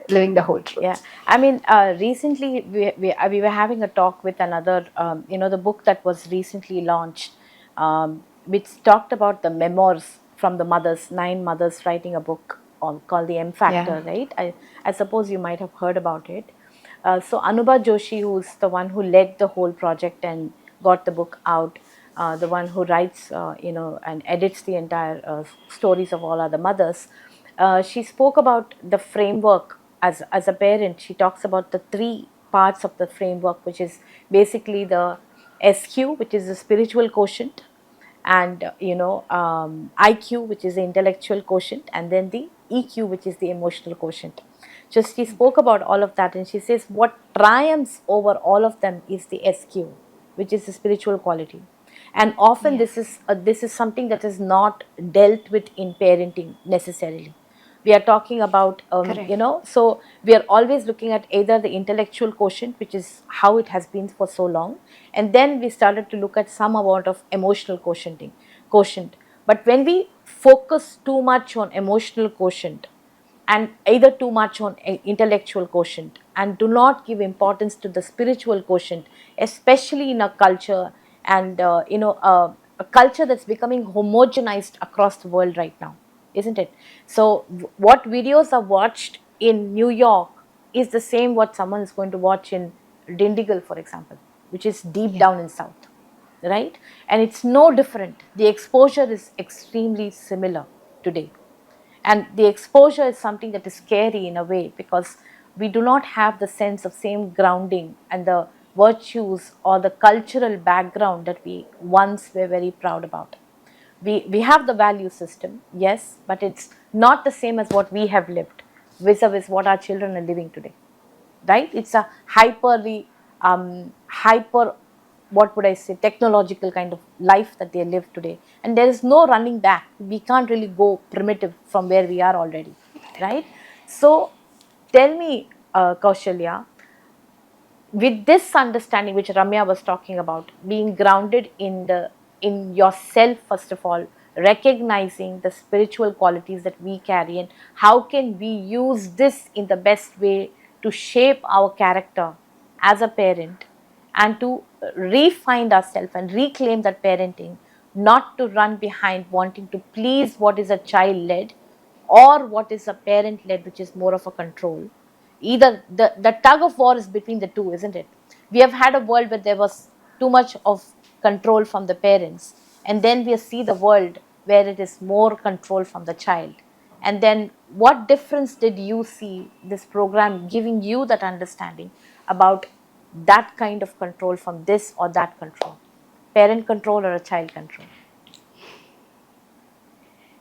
living the whole truth. Yeah, I mean, recently we were having a talk with another, the book that was recently launched, which talked about the memoirs from the mothers, 9 mothers writing a book called the M Yeah. Factor, right? I suppose you might have heard about it. So Anubha Joshi, who's the one who led the whole project and got the book out, the one who writes, and edits the entire stories of all other mothers, she spoke about the framework as a parent. She talks about the 3 parts of the framework, which is basically the SQ, which is the spiritual quotient, and IQ, which is the intellectual quotient, and then the EQ, which is the emotional quotient. So she spoke about all of that, and she says what triumphs over all of them is the SQ, which is the spiritual quality. And often Yeah. this is something that is not dealt with in parenting necessarily. We are talking about Correct. so we are always looking at either the intellectual quotient, which is how it has been for so long, and then we started to look at some amount of emotional quotient. But when we focus too much on emotional quotient and either too much on intellectual quotient and do not give importance to the spiritual quotient, especially in a culture and a culture that's becoming homogenized across the world right now, isn't it? So what videos are watched in New York is the same what someone is going to watch in Dindigul, for example, which is deep Yeah. down in south, right? And it's no different. The exposure is extremely similar today, and the exposure is something that is scary in a way, because we do not have the sense of same grounding and the virtues or the cultural background that we once were very proud about. We have the value system, yes, but it's not the same as what we have lived vis-a-vis what our children are living today, right? It's a hyper, what would I say, technological kind of life that they live today, and there is no running back. We can't really go primitive from where we are already, right? So tell me, Kaushalya, with this understanding which Ramya was talking about, being grounded in yourself, first of all, recognizing the spiritual qualities that we carry, and how can we use this in the best way to shape our character as a parent, and to refine ourselves and reclaim that parenting, not to run behind wanting to please what is a child led or what is a parent led, which is more of a control. Either the tug of war is between the two, isn't it? We have had a world where there was too much of control from the parents, and then we see the world where it is more control from the child. And then what difference did you see this program giving you, that understanding about that kind of control from this or that control, parent control or a child control?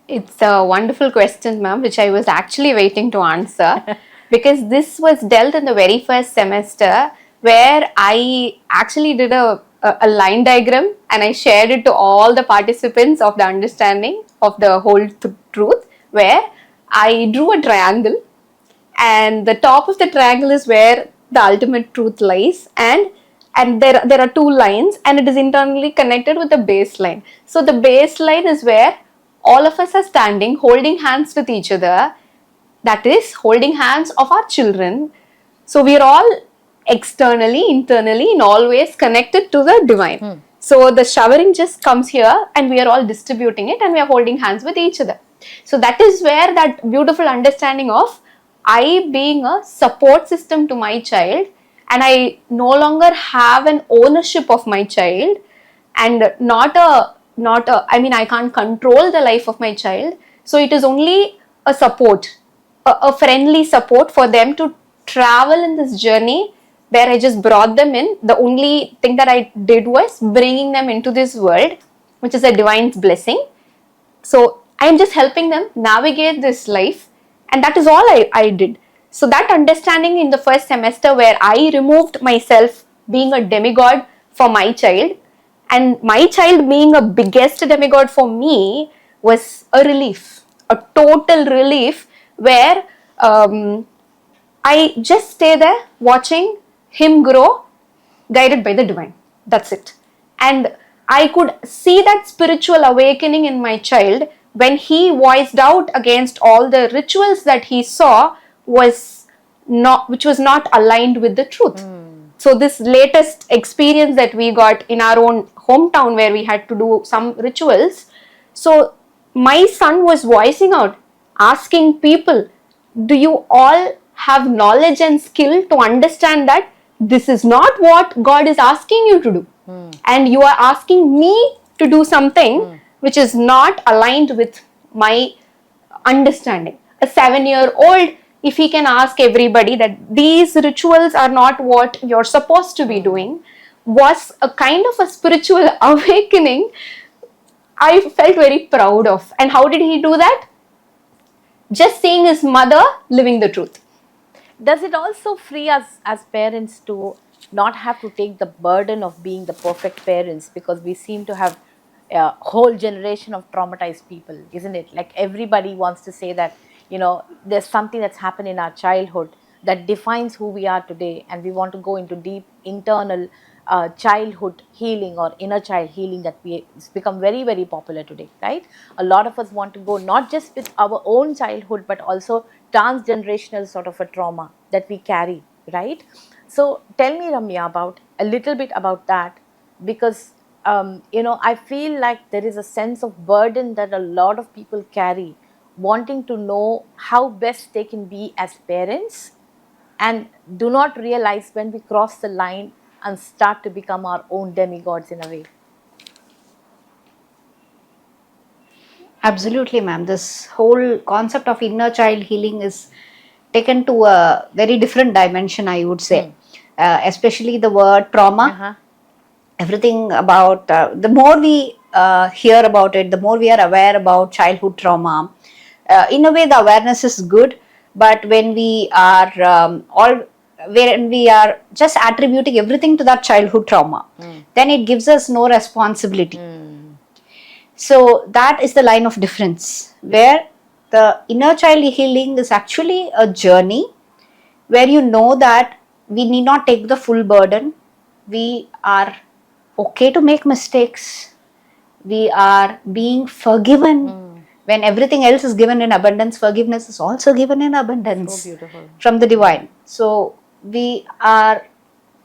It's a wonderful question, ma'am, which I was actually waiting to answer, because this was dealt in the very first semester, where I actually did a line diagram and I shared it to all the participants of the understanding of the whole truth, where I drew a triangle, and the top of the triangle is where the ultimate truth lies, and there are 2 lines, and it is internally connected with the baseline. So the baseline is where all of us are standing holding hands with each other, that is holding hands of our children. So we are all externally, internally, in all ways connected to the divine. So the showering just comes here and we are all distributing it and we are holding hands with each other. So that is where that beautiful understanding of I being a support system to my child, and I no longer have an ownership of my child, and not a I mean, I can't control the life of my child. So it is only a support, a friendly support for them to travel in this journey, where I just brought them in. The only thing that I did was bringing them into this world, which is a divine blessing. So I am just helping them navigate this life, and that is all I did. So that understanding in the first semester, where I removed myself being a demigod for my child, and my child being a biggest demigod for me, was a relief, a total relief, where I just stay there watching him grow, guided by the divine. That's it. And I could see that spiritual awakening in my child when he voiced out against all the rituals that he saw was not, which was not aligned with the truth. So this latest experience that we got in our own hometown where we had to do some rituals, so my son was voicing out, asking people, do you all have knowledge and skill to understand that this is not what God is asking you to do? And you are asking me to do something which is not aligned with my understanding. A 7-year-old, if he can ask everybody that these rituals are not what you're supposed to be doing, was a kind of a spiritual awakening I felt very proud of. And how did he do that? Just seeing his mother living the truth. Does it also free us as parents to not have to take the burden of being the perfect parents, because we seem to have a whole generation of traumatized people, isn't it? Like everybody wants to say that, you know, there's something that's happened in our childhood that defines who we are today, and we want to go into deep internal childhood healing or inner child healing that it's become very, very popular today, right? A lot of us want to go not just with our own childhood but also transgenerational sort of a trauma that we carry, right? So tell me, Ramya, about a little bit about that, because I feel like there is a sense of burden that a lot of people carry, wanting to know how best they can be as parents, and do not realize when we cross the line and start to become our own demigods in a way. Absolutely, ma'am. This whole concept of inner child healing is taken to a very different dimension, I would say. Especially the word trauma. Uh-huh. Everything about the more we hear about it, the more we are aware about childhood trauma. In a way, the awareness is good, but when we are when we are just attributing everything to that childhood trauma, then it gives us no responsibility. So that is the line of difference, where the inner child healing is actually a journey where you know that we need not take the full burden. We are okay to make mistakes. We are being forgiven. When everything else is given in abundance, forgiveness is also given in abundance. So beautiful. From the divine. So we are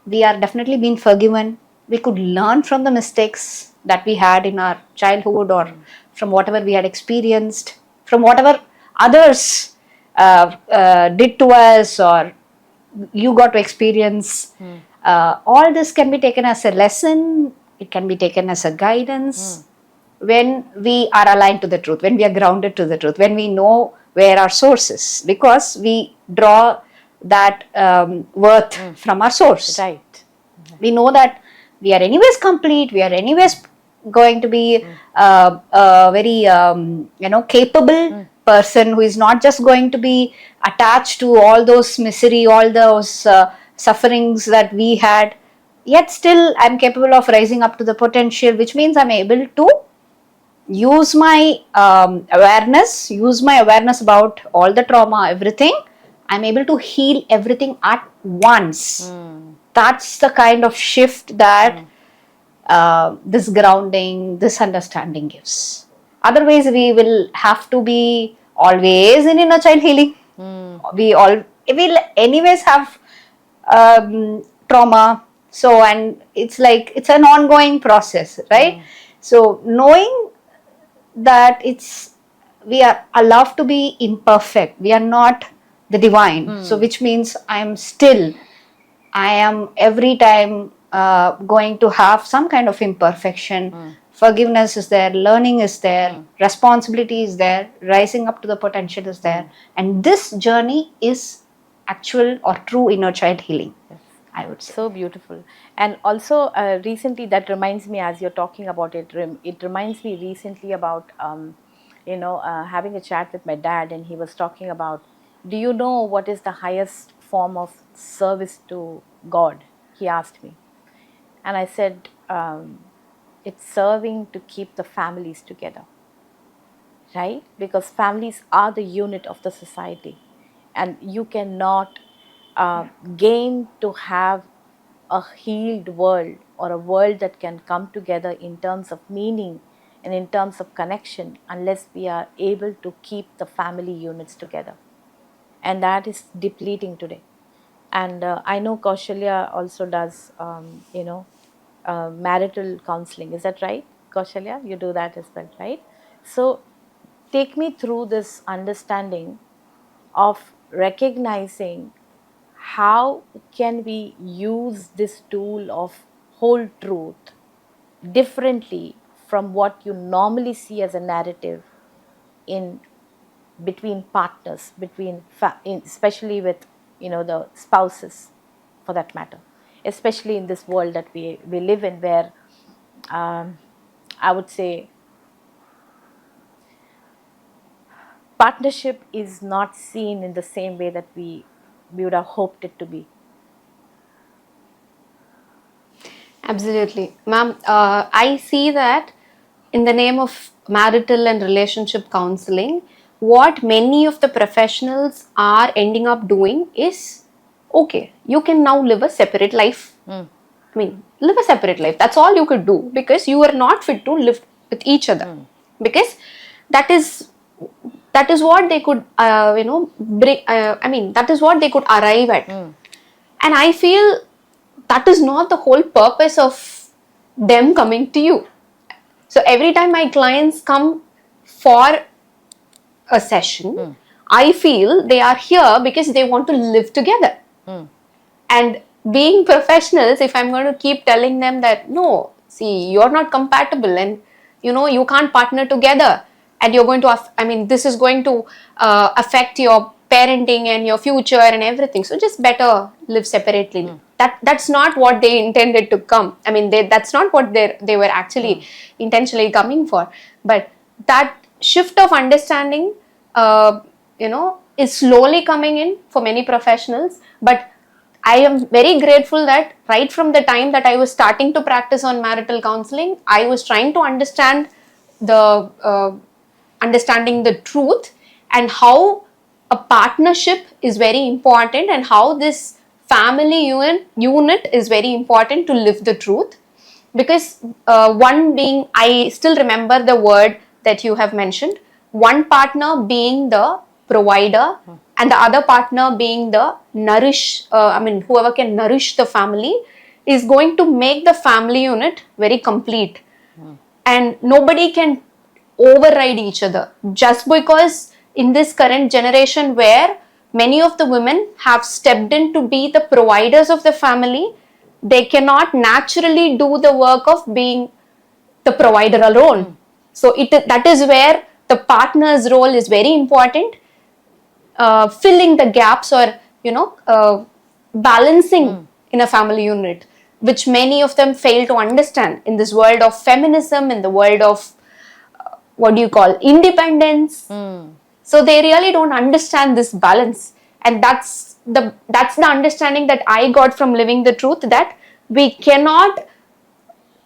definitely being forgiven. We could learn from the mistakes that we had in our childhood, or from whatever we had experienced, from whatever others did to us, or you got to experience. All this can be taken as a lesson, it can be taken as a guidance when we are aligned to the truth, when we are grounded to the truth, when we know where our source is, because we draw that worth from our source. Right. We know that we are anyways complete, we are anyways going to be a very capable person who is not just going to be attached to all those misery, all those sufferings that we had. Yet still I'm capable of rising up to the potential, which means I'm able to use my awareness about all the trauma, everything. I'm able to heal everything at once. That's the kind of shift that this grounding, this understanding gives. Otherwise, we will have to be always in inner child healing. We will anyways have trauma. So, and it's like it's an ongoing process, right? So, knowing that we are allowed to be imperfect, we are not the divine. So which means I am every time going to have some kind of imperfection. Forgiveness is there, learning is there, responsibility is there, rising up to the potential is there. And this journey is actual or true inner child healing, I would say. So beautiful. And also recently, that reminds me, as you're talking about it, it reminds me recently about having a chat with my dad, and he was talking about, do you know what is the highest form of service to God? He asked me. And I said, it's serving to keep the families together, right? Because families are the unit of the society, and you cannot gain to have a healed world, or a world that can come together in terms of meaning and in terms of connection, unless we are able to keep the family units together. And that is depleting today. And I know Kaushalya also does, marital counseling. Is that right, Kaushalya? You do that as well, right? So take me through this understanding of recognizing how can we use this tool of whole truth differently from what you normally see as a narrative in between partners, especially with the spouses, for that matter, especially in this world that we live in, where I would say partnership is not seen in the same way that we would have hoped it to be. Absolutely. Ma'am, I see that in the name of marital and relationship counseling, what many of the professionals are ending up doing is, okay, you can now live a separate life. I mean, live a separate life. That's all you could do, because you are not fit to live with each other. Because that is what they could, bring. I mean, that is what they could arrive at. And I feel that is not the whole purpose of them coming to you. So every time my clients come for a session, I feel they are here because they want to live together. And being professionals, if I'm going to keep telling them that, no, see, you're not compatible, and you can't partner together, and you're going to, this is going to affect your parenting and your future and everything. So just better live separately. That's not what they intended to come. I mean, that's not what they were actually intentionally coming for. But that shift of understanding, is slowly coming in for many professionals. But I am very grateful that right from the time that I was starting to practice on marital counseling, I was trying to understanding the truth, and how a partnership is very important, and how this family unit is very important to live the truth. Because one being, I still remember the word that you have mentioned, one partner being the provider, and the other partner being the whoever can nourish the family, is going to make the family unit very complete. And nobody can override each other, just because in this current generation, where many of the women have stepped in to be the providers of the family, they cannot naturally do the work of being the provider alone. So that is where the partner's role is very important, filling the gaps, or balancing in a family unit, which many of them fail to understand in this world of feminism, in the world of what do you call independence. So they really don't understand this balance. And that's the understanding that I got from living the truth, that we cannot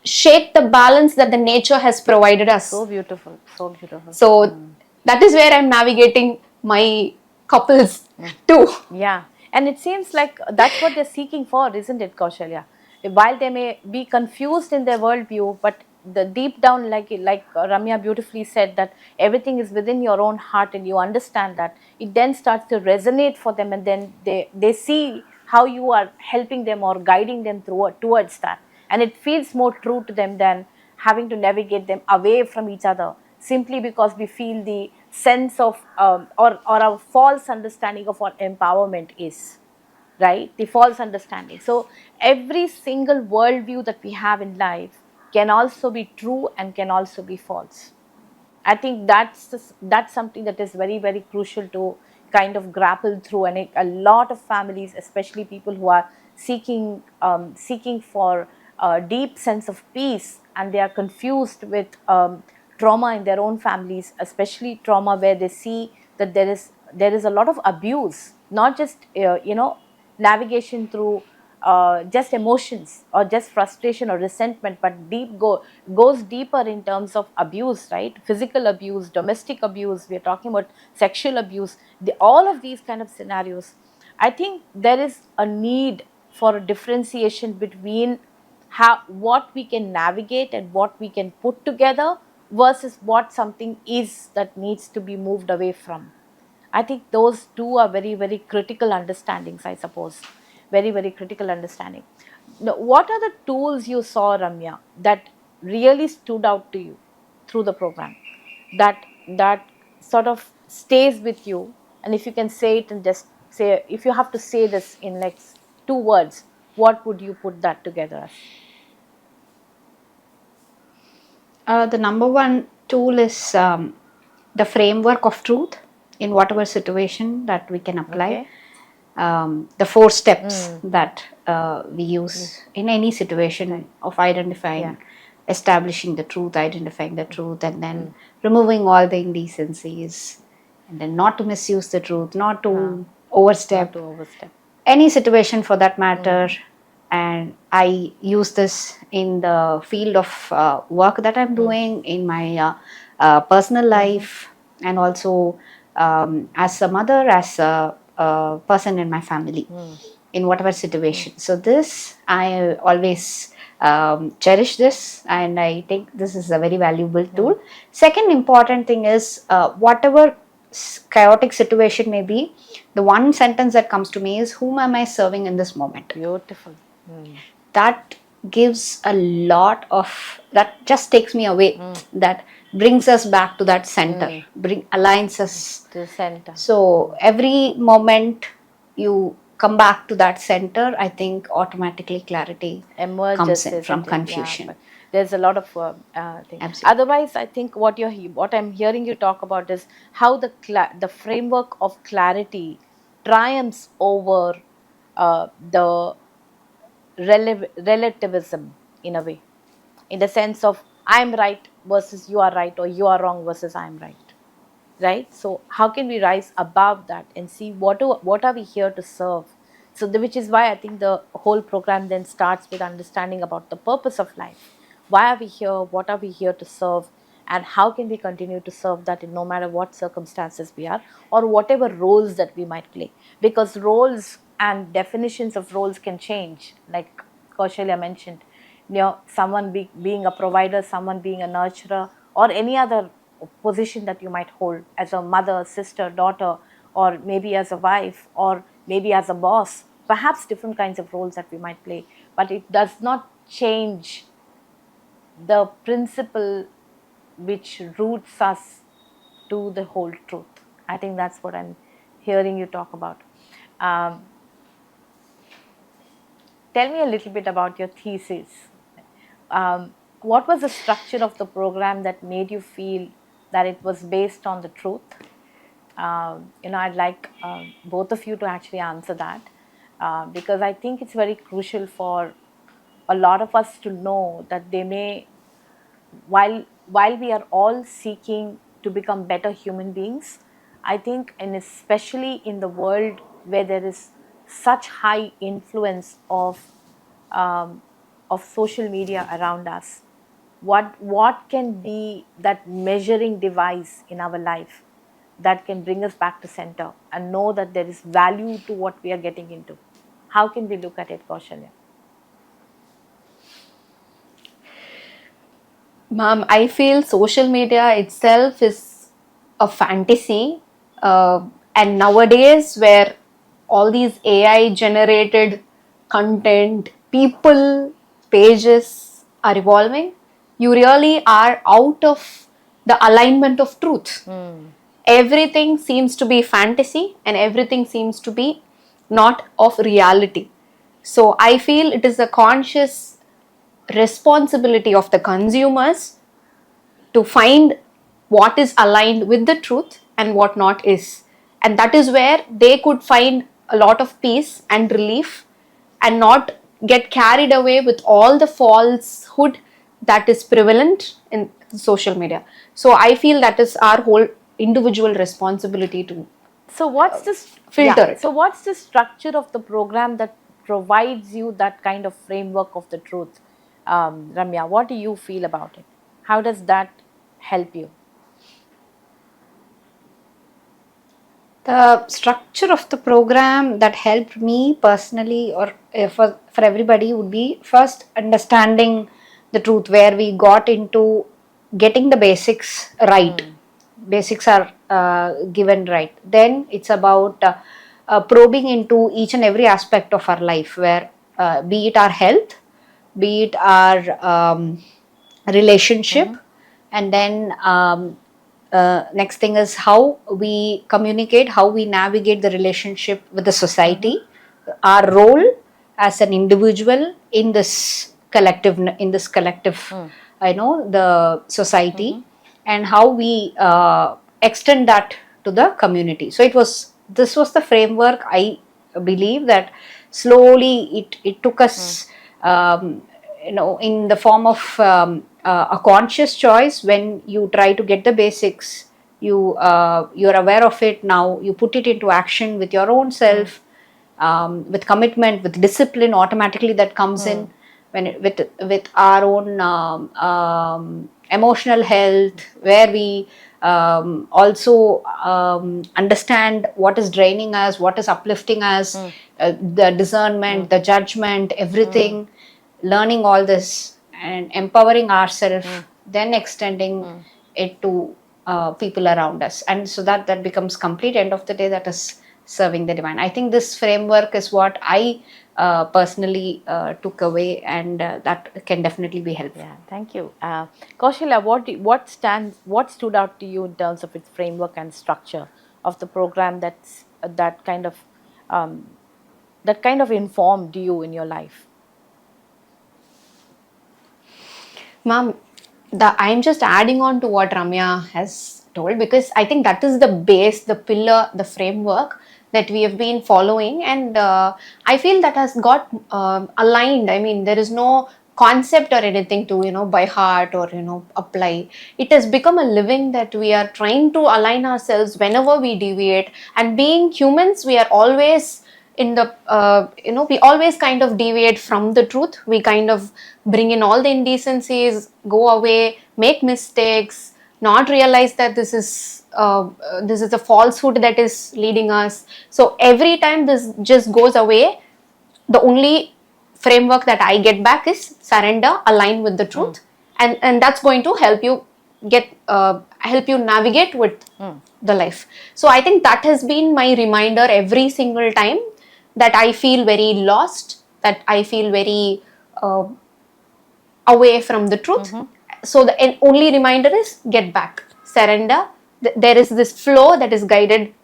shake the balance that the nature has provided us. So beautiful, so beautiful. So that is where I'm navigating my couples too. Yeah, and it seems like that's what they're seeking for, isn't it, Kaushalya? While they may be confused in their worldview, but the deep down, like Ramya beautifully said, that everything is within your own heart, and you understand that, it then starts to resonate for them, and then they see how you are helping them or guiding them towards that, and it feels more true to them than having to navigate them away from each other, simply because we feel the sense of or a false understanding of what empowerment is, right? The false understanding. So every single worldview that we have in life can also be true and can also be false. I think that's something that is very, very crucial to kind of grapple through, and a lot of families, especially people who are seeking for a deep sense of peace, and they are confused with trauma in their own families, especially trauma where they see that there is a lot of abuse, not just navigation through just emotions or just frustration or resentment, but goes deeper in terms of abuse, right? Physical abuse, domestic abuse, we're talking about sexual abuse, all of these kind of scenarios. I think there is a need for a differentiation between how what we can navigate and what we can put together versus what something is that needs to be moved away from. I think those two are very, very critical understandings, I suppose. Very, very critical understanding. Now, what are the tools you saw, Ramya, that really stood out to you through the program? That sort of stays with you, and if you can say it and just say, if you have to say this in like 2 words, what would you put that together as? The number one tool is the framework of truth in whatever situation that we can apply. Okay. The 4 steps that we use in any situation Right. of identifying, Yeah. establishing the truth, identifying the truth, and then removing all the indecencies, and then not to misuse the truth, not to overstep Not to overstep. any situation for that matter. And I use this in the field of work that I'm doing, in my personal life, and also as a mother, as a person in my family, in whatever situation. So this, I always cherish this, and I think this is a very valuable tool. Second important thing is, whatever chaotic situation may be, the one sentence that comes to me is, whom am I serving in this moment? Beautiful. That gives a lot of, that just takes me away, that brings us back to that center, aligns us To the center. so every moment you come back to that center, I think automatically clarity Emerges, comes in isn't from it? confusion. Yeah, but there's a lot of thing. Absolutely. Otherwise, I think what I'm hearing you talk about is how the framework of clarity triumphs over the relativism, in a way, in the sense of I'm right versus you are right, or you are wrong versus I'm right. Right. So how can we rise above that and see what are we here to serve? So which is why I think the whole program then starts with understanding about the purpose of life. Why are we here? What are we here to serve? And how can we continue to serve that in no matter what circumstances we are, or whatever roles that we might play? Because roles and definitions of roles can change, like Kaushalya mentioned. Someone being a provider, someone being a nurturer, or any other position that you might hold as a mother, sister, daughter, or maybe as a wife, or maybe as a boss, perhaps different kinds of roles that we might play. But it does not change the principle which roots us to the whole truth. I think that's what I'm hearing you talk about. Um, Tell me a little bit about your thesis. What was the structure of the program that made you feel that it was based on the truth? I'd like both of you to actually answer that, because I think it's very crucial for a lot of us to know that they may, while we are all seeking to become better human beings, I think, and especially in the world where there is such high influence um, of social media around us, what can be that measuring device in our life that can bring us back to center and know that there is value to what we are getting into? How can we look at it, Kaushalya? Ma'am, I feel social media itself is a fantasy. And nowadays, where all these AI generated content, people, pages are evolving, you really are out of the alignment of truth. Everything seems to be fantasy and everything seems to be not of reality. So I feel it is a conscious responsibility of the consumers to find what is aligned with the truth and what not is. And that is where they could find a lot of peace and relief and not get carried away with all the falsehood that is prevalent in social media. So I feel that is our whole individual responsibility to So what's this? filter Yeah. it. So what's the structure of the program that provides you that kind of framework of the truth, Ramya? What do you feel about it? How does that help you? The structure of the program that helped me personally, or for everybody, would be first understanding the truth, where we got into getting the basics right. Basics are given right. Then it's about probing into each and every aspect of our life, where be it our health, be it our relationship, and then next thing is how we communicate, how we navigate the relationship with the society, our role as an individual in this collective, the society, and how we extend that to the community. So this was the framework. I believe that slowly it took us, in the form of a conscious choice. When you try to get the basics, you're aware of it, now you put it into action with your own self, with commitment, with discipline automatically that comes in, with our own emotional health, where we also understand what is draining us, what is uplifting us, the discernment, the judgment, everything, learning all this and empowering ourselves, then extending it to people around us, and so that becomes complete. End of the day, that is serving the divine. I think this framework is what I personally took away, and that can definitely be helpful. Yeah, thank you. Kaushalya, what stood out to you in terms of its framework and structure of the program that kind of informed you in your life? Ma'am, I'm just adding on to what Ramya has told, because I think that is the base, the pillar, the framework that we have been following, and I feel that has got aligned. I mean, there is no concept or anything to by heart or apply. It has become a living that we are trying to align ourselves whenever we deviate, and being humans, we are always in the we always kind of deviate from the truth. We kind of bring in all the indecencies, go away, make mistakes, not realize that this is a falsehood that is leading us. So every time this just goes away, the only framework that I get back is surrender, align with the truth, and that's going to help you help you navigate with the life. So I think that has been my reminder every single time that I feel very lost, that I feel very away from the truth. So the only reminder is get back, surrender. There is this flow that is guided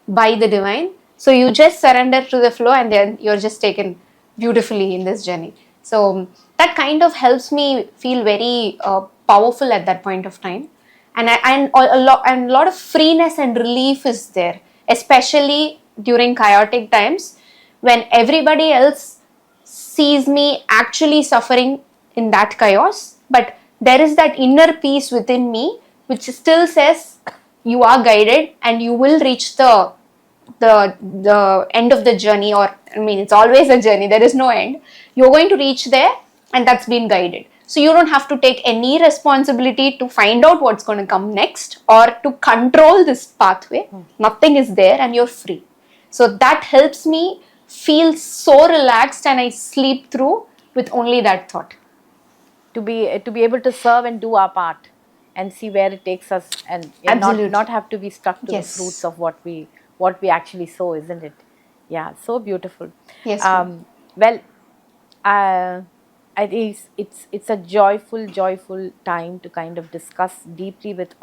by the divine. So you just surrender to the flow, and then you're just taken beautifully in this journey. So that kind of helps me feel very powerful at that point of time, and a lot of freeness and relief is there, especially during chaotic times when everybody else sees me actually suffering in that chaos, but there is that inner peace within me which still says you are guided and you will reach the end of the journey. Or I mean, it's always a journey, there is no end. You're going to reach there, and that's been guided. So you don't have to take any responsibility to find out what's going to come next or to control this pathway. Nothing is there, and you're free. So that helps me feel so relaxed, and I sleep through with only that thought. To be able to serve and do our part and see where it takes us, and not have to be stuck to the fruits of what we actually sow, isn't it? Yeah, so beautiful. Yes. Well, I think it's a joyful time to kind of discuss deeply with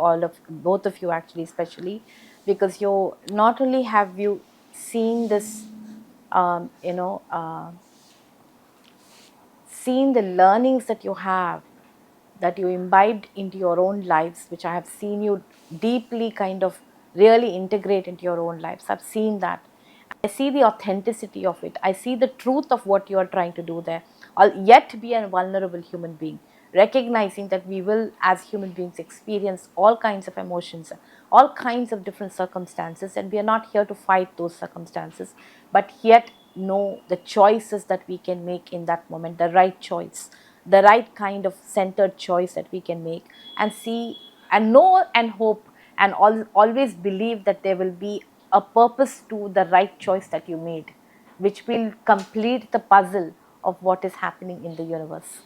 both of you, actually, especially because you not only have you seen this, seen the learnings that you have, that you imbibed into your own lives, which I have seen you deeply kind of really integrate into your own lives. I've seen that. I see the authenticity of it. I see the truth of what you are trying to do there. Yet be a vulnerable human being, recognizing that we will, as human beings, experience all kinds of emotions, all kinds of different circumstances, and we are not here to fight those circumstances, but yet know the choices that we can make in that moment, the right choice, the right kind of centered choice that we can make, and see and know and hope and always believe that there will be a purpose to the right choice that you made, which will complete the puzzle of what is happening in the universe.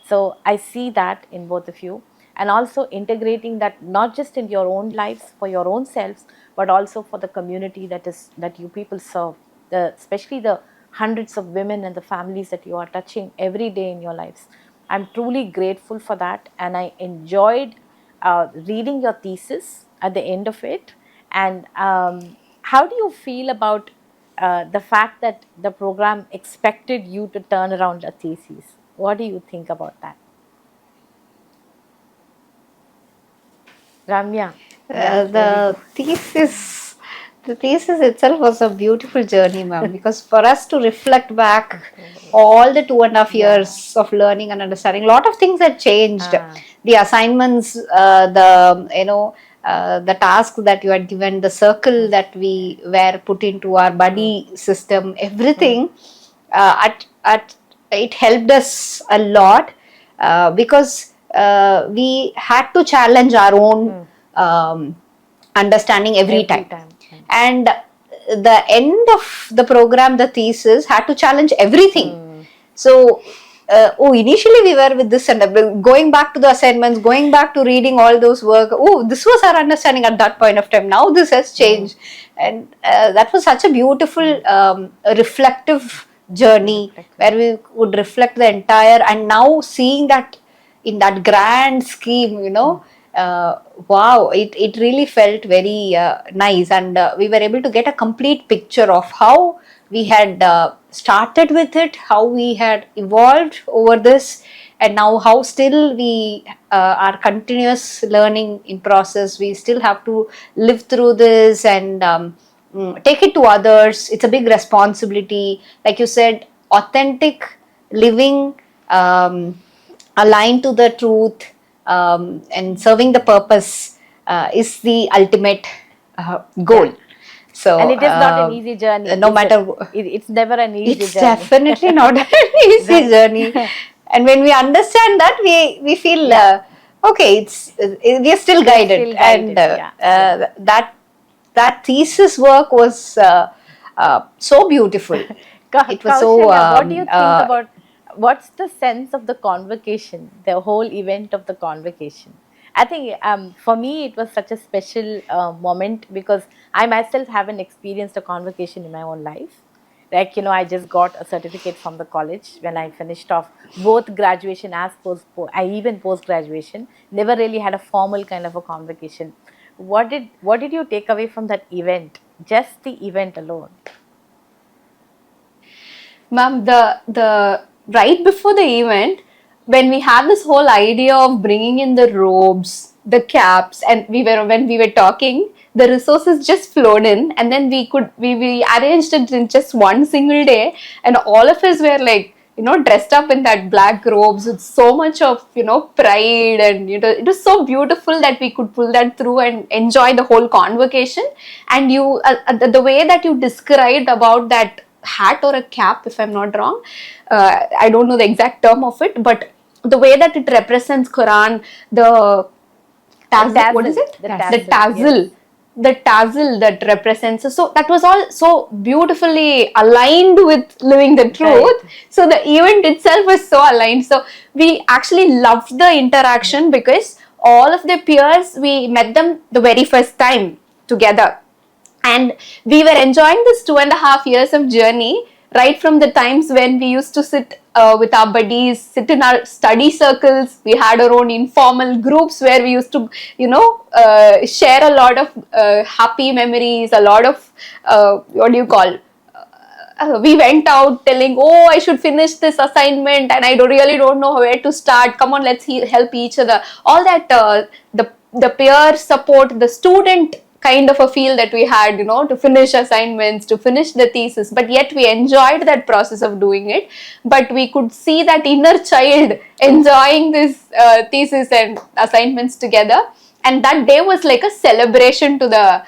So I see that in both of you, and also integrating that not just in your own lives for your own selves, but also for the community that you people serve, especially the hundreds of women and the families that you are touching every day in your lives. I'm truly grateful for that, and I enjoyed reading your thesis at the end of it. And how do you feel about the fact that the program expected you to turn around a thesis? What do you think about that? Ramya, yeah, there we go. The thesis itself was a beautiful journey, ma'am, because for us to reflect back all the 2.5 Yeah. years of learning and understanding, a lot of things had changed. Ah. The assignments, the task that you had given, the circle that we were put into our buddy system, everything, at it helped us a lot, because we had to challenge our own understanding every time. And the end of the program, the thesis had to challenge everything. So initially we were with this, and going back to the assignments, going back to reading all those work, this was our understanding at that point of time. Now this has changed. And that was such a beautiful reflective journey, where we would reflect the entire, and now seeing that in that grand scheme, wow, it really felt very nice. And we were able to get a complete picture of how we had started with it, how we had evolved over this, and now how still we are continuous learning in process. We still have to live through this and take it to others. It's a big responsibility, like you said, authentic living, aligned to the truth, and serving the purpose is the ultimate goal. So, And it is not an easy journey. no matter, it's never an easy it's journey. definitely not an easy journey. And when we understand that, we feel okay. We are still guided, and that thesis work was so beautiful. It was Koushalya, what do you think about, what's the sense of the convocation, the whole event of the convocation? I think for me it was such a special moment, because I myself haven't experienced a convocation in my own life. Like, I just got a certificate from the college when I finished off both graduation as even post graduation. Never really had a formal kind of a convocation. What did you take away from that event? Just the event alone. Ma'am, the right before the event, when we had this whole idea of bringing in the robes, the caps, and when we were talking, the resources just flowed in, and then we arranged it in just one single day, and all of us were like, dressed up in that black robes with so much of, pride, and it was so beautiful that we could pull that through and enjoy the whole convocation. And the way that you described about that hat or a cap, if I'm not wrong, I don't know the exact term of it, but the way that it represents Quran, the tassel, what is it? The tassel. Yes. The tassel that represents, so that was all so beautifully aligned with living the truth. Right. So the event itself was so aligned. So we actually loved the interaction, because all of the peers, we met them the very first time together, and we were enjoying this 2.5 years of journey, right from the times when we used to sit with our buddies, sit in our study circles. We had our own informal groups where we used to, share a lot of happy memories, a lot of, we went out telling, I should finish this assignment and I really don't know where to start. Come on, let's help each other. All that, the peer support, the student kind of a feel that we had, to finish assignments, to finish the thesis, but yet we enjoyed that process of doing it. But we could see that inner child enjoying this thesis and assignments together, and that day was like a celebration to the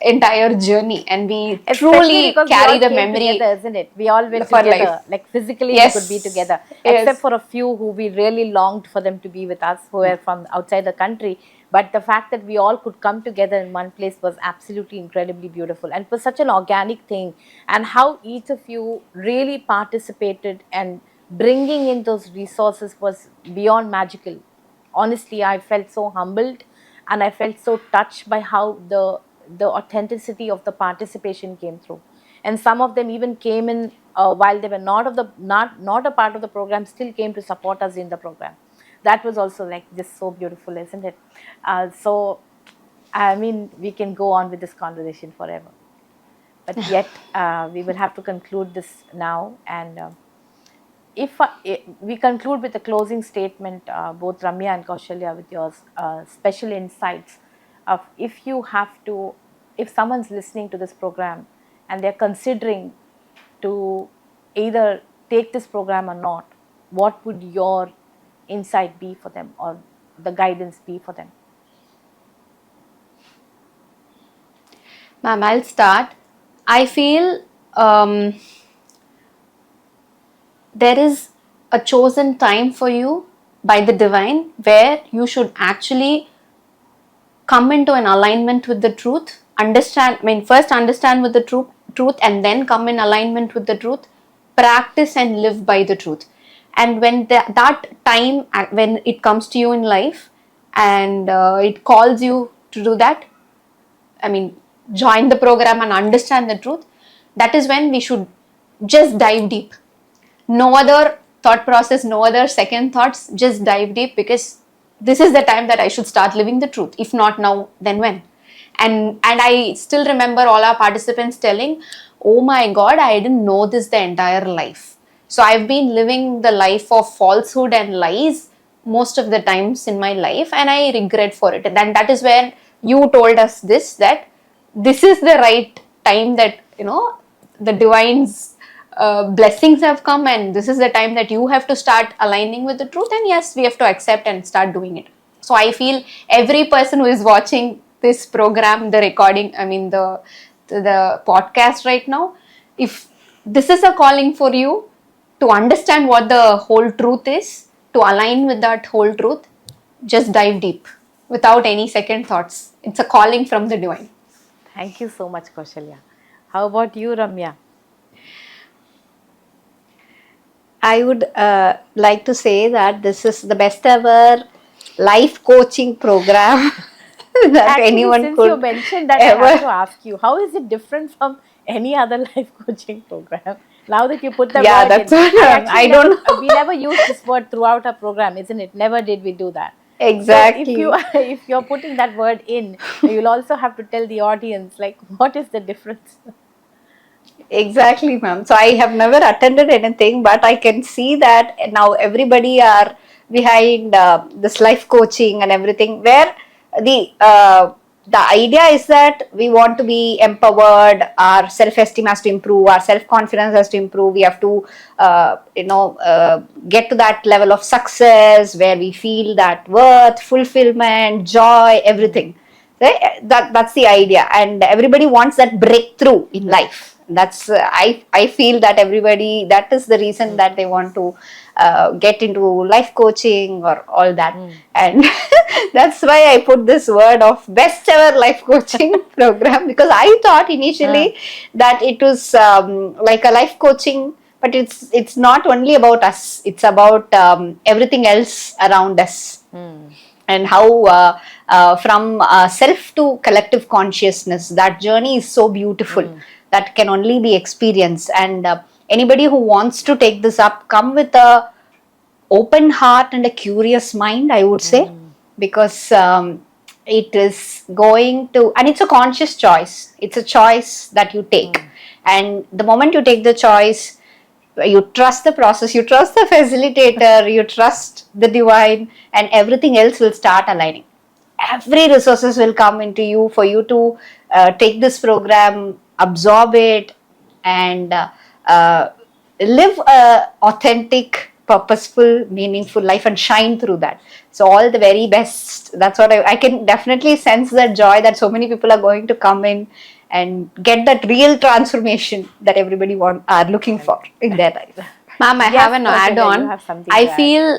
entire journey, and we truly carry the memory together, isn't it? We all went together, life. Like physically, yes. We could be together, yes. Except for a few who we really longed for them to be with us, who were from outside the country. But the fact that we all could come together in one place was absolutely incredibly beautiful, and it was such an organic thing. And how each of you really participated and bringing in those resources was beyond magical. Honestly, I felt so humbled, and I felt so touched by how the authenticity of the participation came through. And some of them even came in while they were not a part of the program, still came to support us in the program. That was also like just so beautiful, isn't it? So I mean, we can go on with this conversation forever, but yet we will have to conclude this now. And if we conclude with a closing statement, both Ramya and Koushalya, with your special insights of, if you have to, if someone's listening to this program and they're considering to either take this program or not, what would your insight be for them, or the guidance be for them? Ma'am, I'll start. I feel there is a chosen time for you by the divine where you should actually come into an alignment with the truth. First understand with the truth and then come in alignment with the truth. Practice and live by the truth. And when that time, when it comes to you in life and it calls you to do that, join the program and understand the truth, that is when we should just dive deep. No other thought process, no other second thoughts, just dive deep, because this is the time that I should start living the truth. If not now, then when? And I still remember all our participants telling, oh my God, I didn't know this the entire life. So I've been living the life of falsehood and lies most of the times in my life, and I regret for it. And that is when you told us this, that this is the right time, that the divine's blessings have come, and this is the time that you have to start aligning with the truth. And yes, we have to accept and start doing it. So I feel every person who is watching this program, the recording, the podcast right now, if this is a calling for you to understand what the whole truth is, to align with that whole truth, just dive deep without any second thoughts. It's a calling from the divine. Thank you so much, Koushalya. How about you, Ramya? I would like to say that this is the best ever life coaching program that Actually, anyone since could you mentioned that, ever. I have to ask you, how is it different from any other life coaching program? Now that you put the Yeah, word that's in, what I actually I don't know. we never used this word throughout our program, isn't it? Never did we do that. So if you Exactly. if you're putting that word in, you'll also have to tell the audience, like, what is the difference? Exactly, ma'am. So I have never attended anything, but I can see that now everybody are behind this life coaching and everything. Where the idea is that we want to be empowered. Our self-esteem has to improve. Our self-confidence has to improve. We have to, get to that level of success where we feel that worth, fulfillment, joy, everything. Right? That's the idea, and everybody wants that breakthrough in life. That's I feel that everybody, that is the reason that they want to get into life coaching or all that. And that's why I put this word of best ever life coaching program, because I thought initially that it was like a life coaching, but it's not only about us, it's about everything else around us. And how from self to collective consciousness, that journey is so beautiful, that can only be experienced. And anybody who wants to take this up, come with a open heart and a curious mind, I would say, because it is going to, and it's a conscious choice, it's a choice that you take. And the moment you take the choice, you trust the process, you trust the facilitator, you trust the divine, and everything else will start aligning. Every resources will come into you for you to take this program, absorb it, and uh, live a authentic, purposeful, meaningful life and shine through that. So all the very best. That's what I can definitely sense, that joy that so many people are going to come in and get that real transformation that everybody are looking for in their life. Ma'am, I have Yes, an Koushalya, you add-on. have something I to add. feel,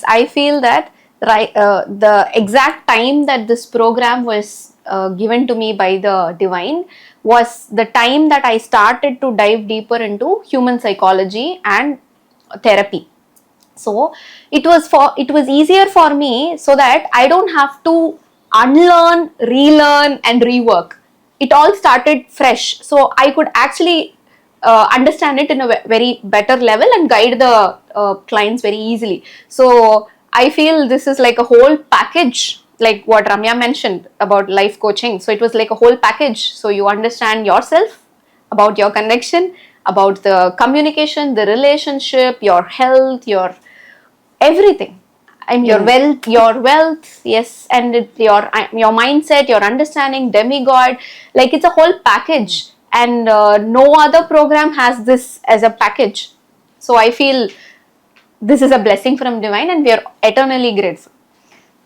I feel that right, the exact time that this program was given to me by the divine was the time that I started to dive deeper into human psychology and therapy. So it was easier for me, so that I don't have to unlearn, relearn and rework. It all started fresh, so I could actually understand it in a very better level and guide the clients very easily. So I feel this is like a whole package, like what Ramya mentioned about life coaching. So it was like a whole package, so you understand yourself, about your connection, about the communication, the relationship, your health, your everything, and your wealth, yes, and your mindset, your understanding, demigod, like it's a whole package, and no other program has this as a package. So I feel this is a blessing from divine, and we are eternally grateful.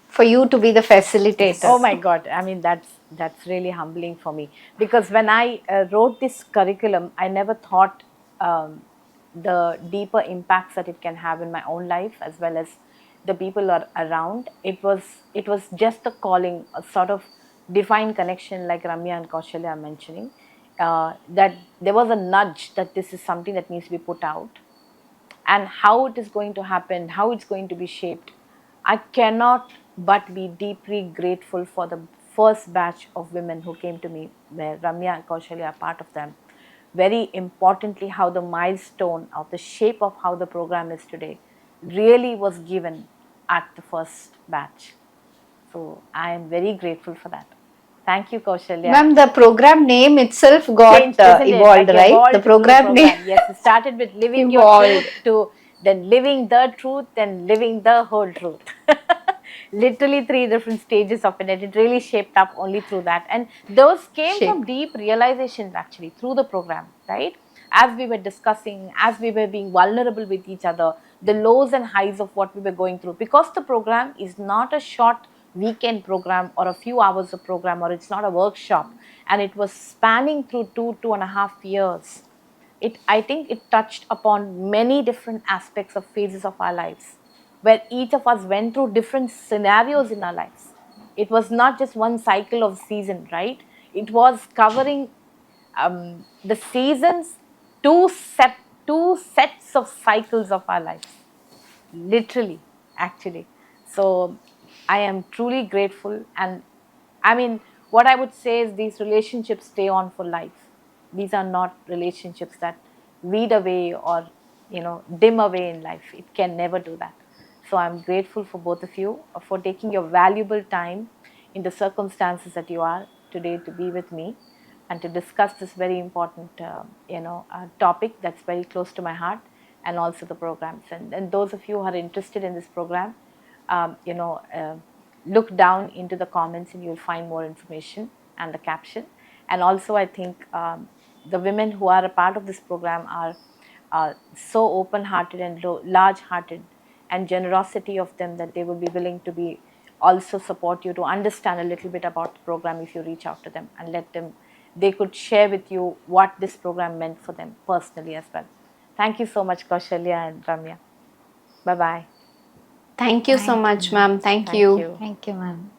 For you to be the facilitator. Oh my God! I mean, that's really humbling for me, because when I wrote this curriculum, I never thought the deeper impacts that it can have in my own life as well as the people are around. It was just a calling, a sort of divine connection, like Ramya and Koushalya are mentioning. That there was a nudge that this is something that needs to be put out, and how it is going to happen, how it's going to be shaped. I cannot but be deeply grateful for the first batch of women who came to me, where Ramya and Koushalya are part of them. Very importantly, how the milestone of the shape of how the program is today really was given at the first batch. So I am very grateful for that. Thank you, Koushalya. Ma'am, the program name itself got Changed, isn't it? evolved, Like right? The evolved through the program name program. Yes, it started with living your truth evolved. to then living the truth, then living the whole truth. Literally three different stages of it. And it really shaped up only through that. And those came Shape. from deep realizations actually through the program, right? As we were discussing, as we were being vulnerable with each other, the lows and highs of what we were going through. Because the program is not a short weekend program or a few hours of program, or it's not a workshop, and it was spanning through 2.5 years. I think it touched upon many different aspects of phases of our lives, where each of us went through different scenarios in our lives. It was not just one cycle of season, right? It was covering the seasons, two set two sets of cycles of our lives, literally, actually. So I am truly grateful. And I mean, what I would say is these relationships stay on for life. These are not relationships that weed away or dim away in life. It can never do that. So I'm grateful for both of you for taking your valuable time in the circumstances that you are today to be with me and to discuss this very important topic that's very close to my heart, and also the programs. And those of you who are interested in this program, um, you know uh, look down into the comments and you'll find more information and the caption. And also, I think the women who are a part of this program are so open hearted and large hearted, and generosity of them that they will be willing to be also support you to understand a little bit about the program if you reach out to them and let them, they could share with you what this program meant for them personally as well. Thank you so much, Koushalya and Ramya. Bye bye. Thank you so Thank you, much, ma'am. ma'am. Thank Thank you. you. Thank you, ma'am.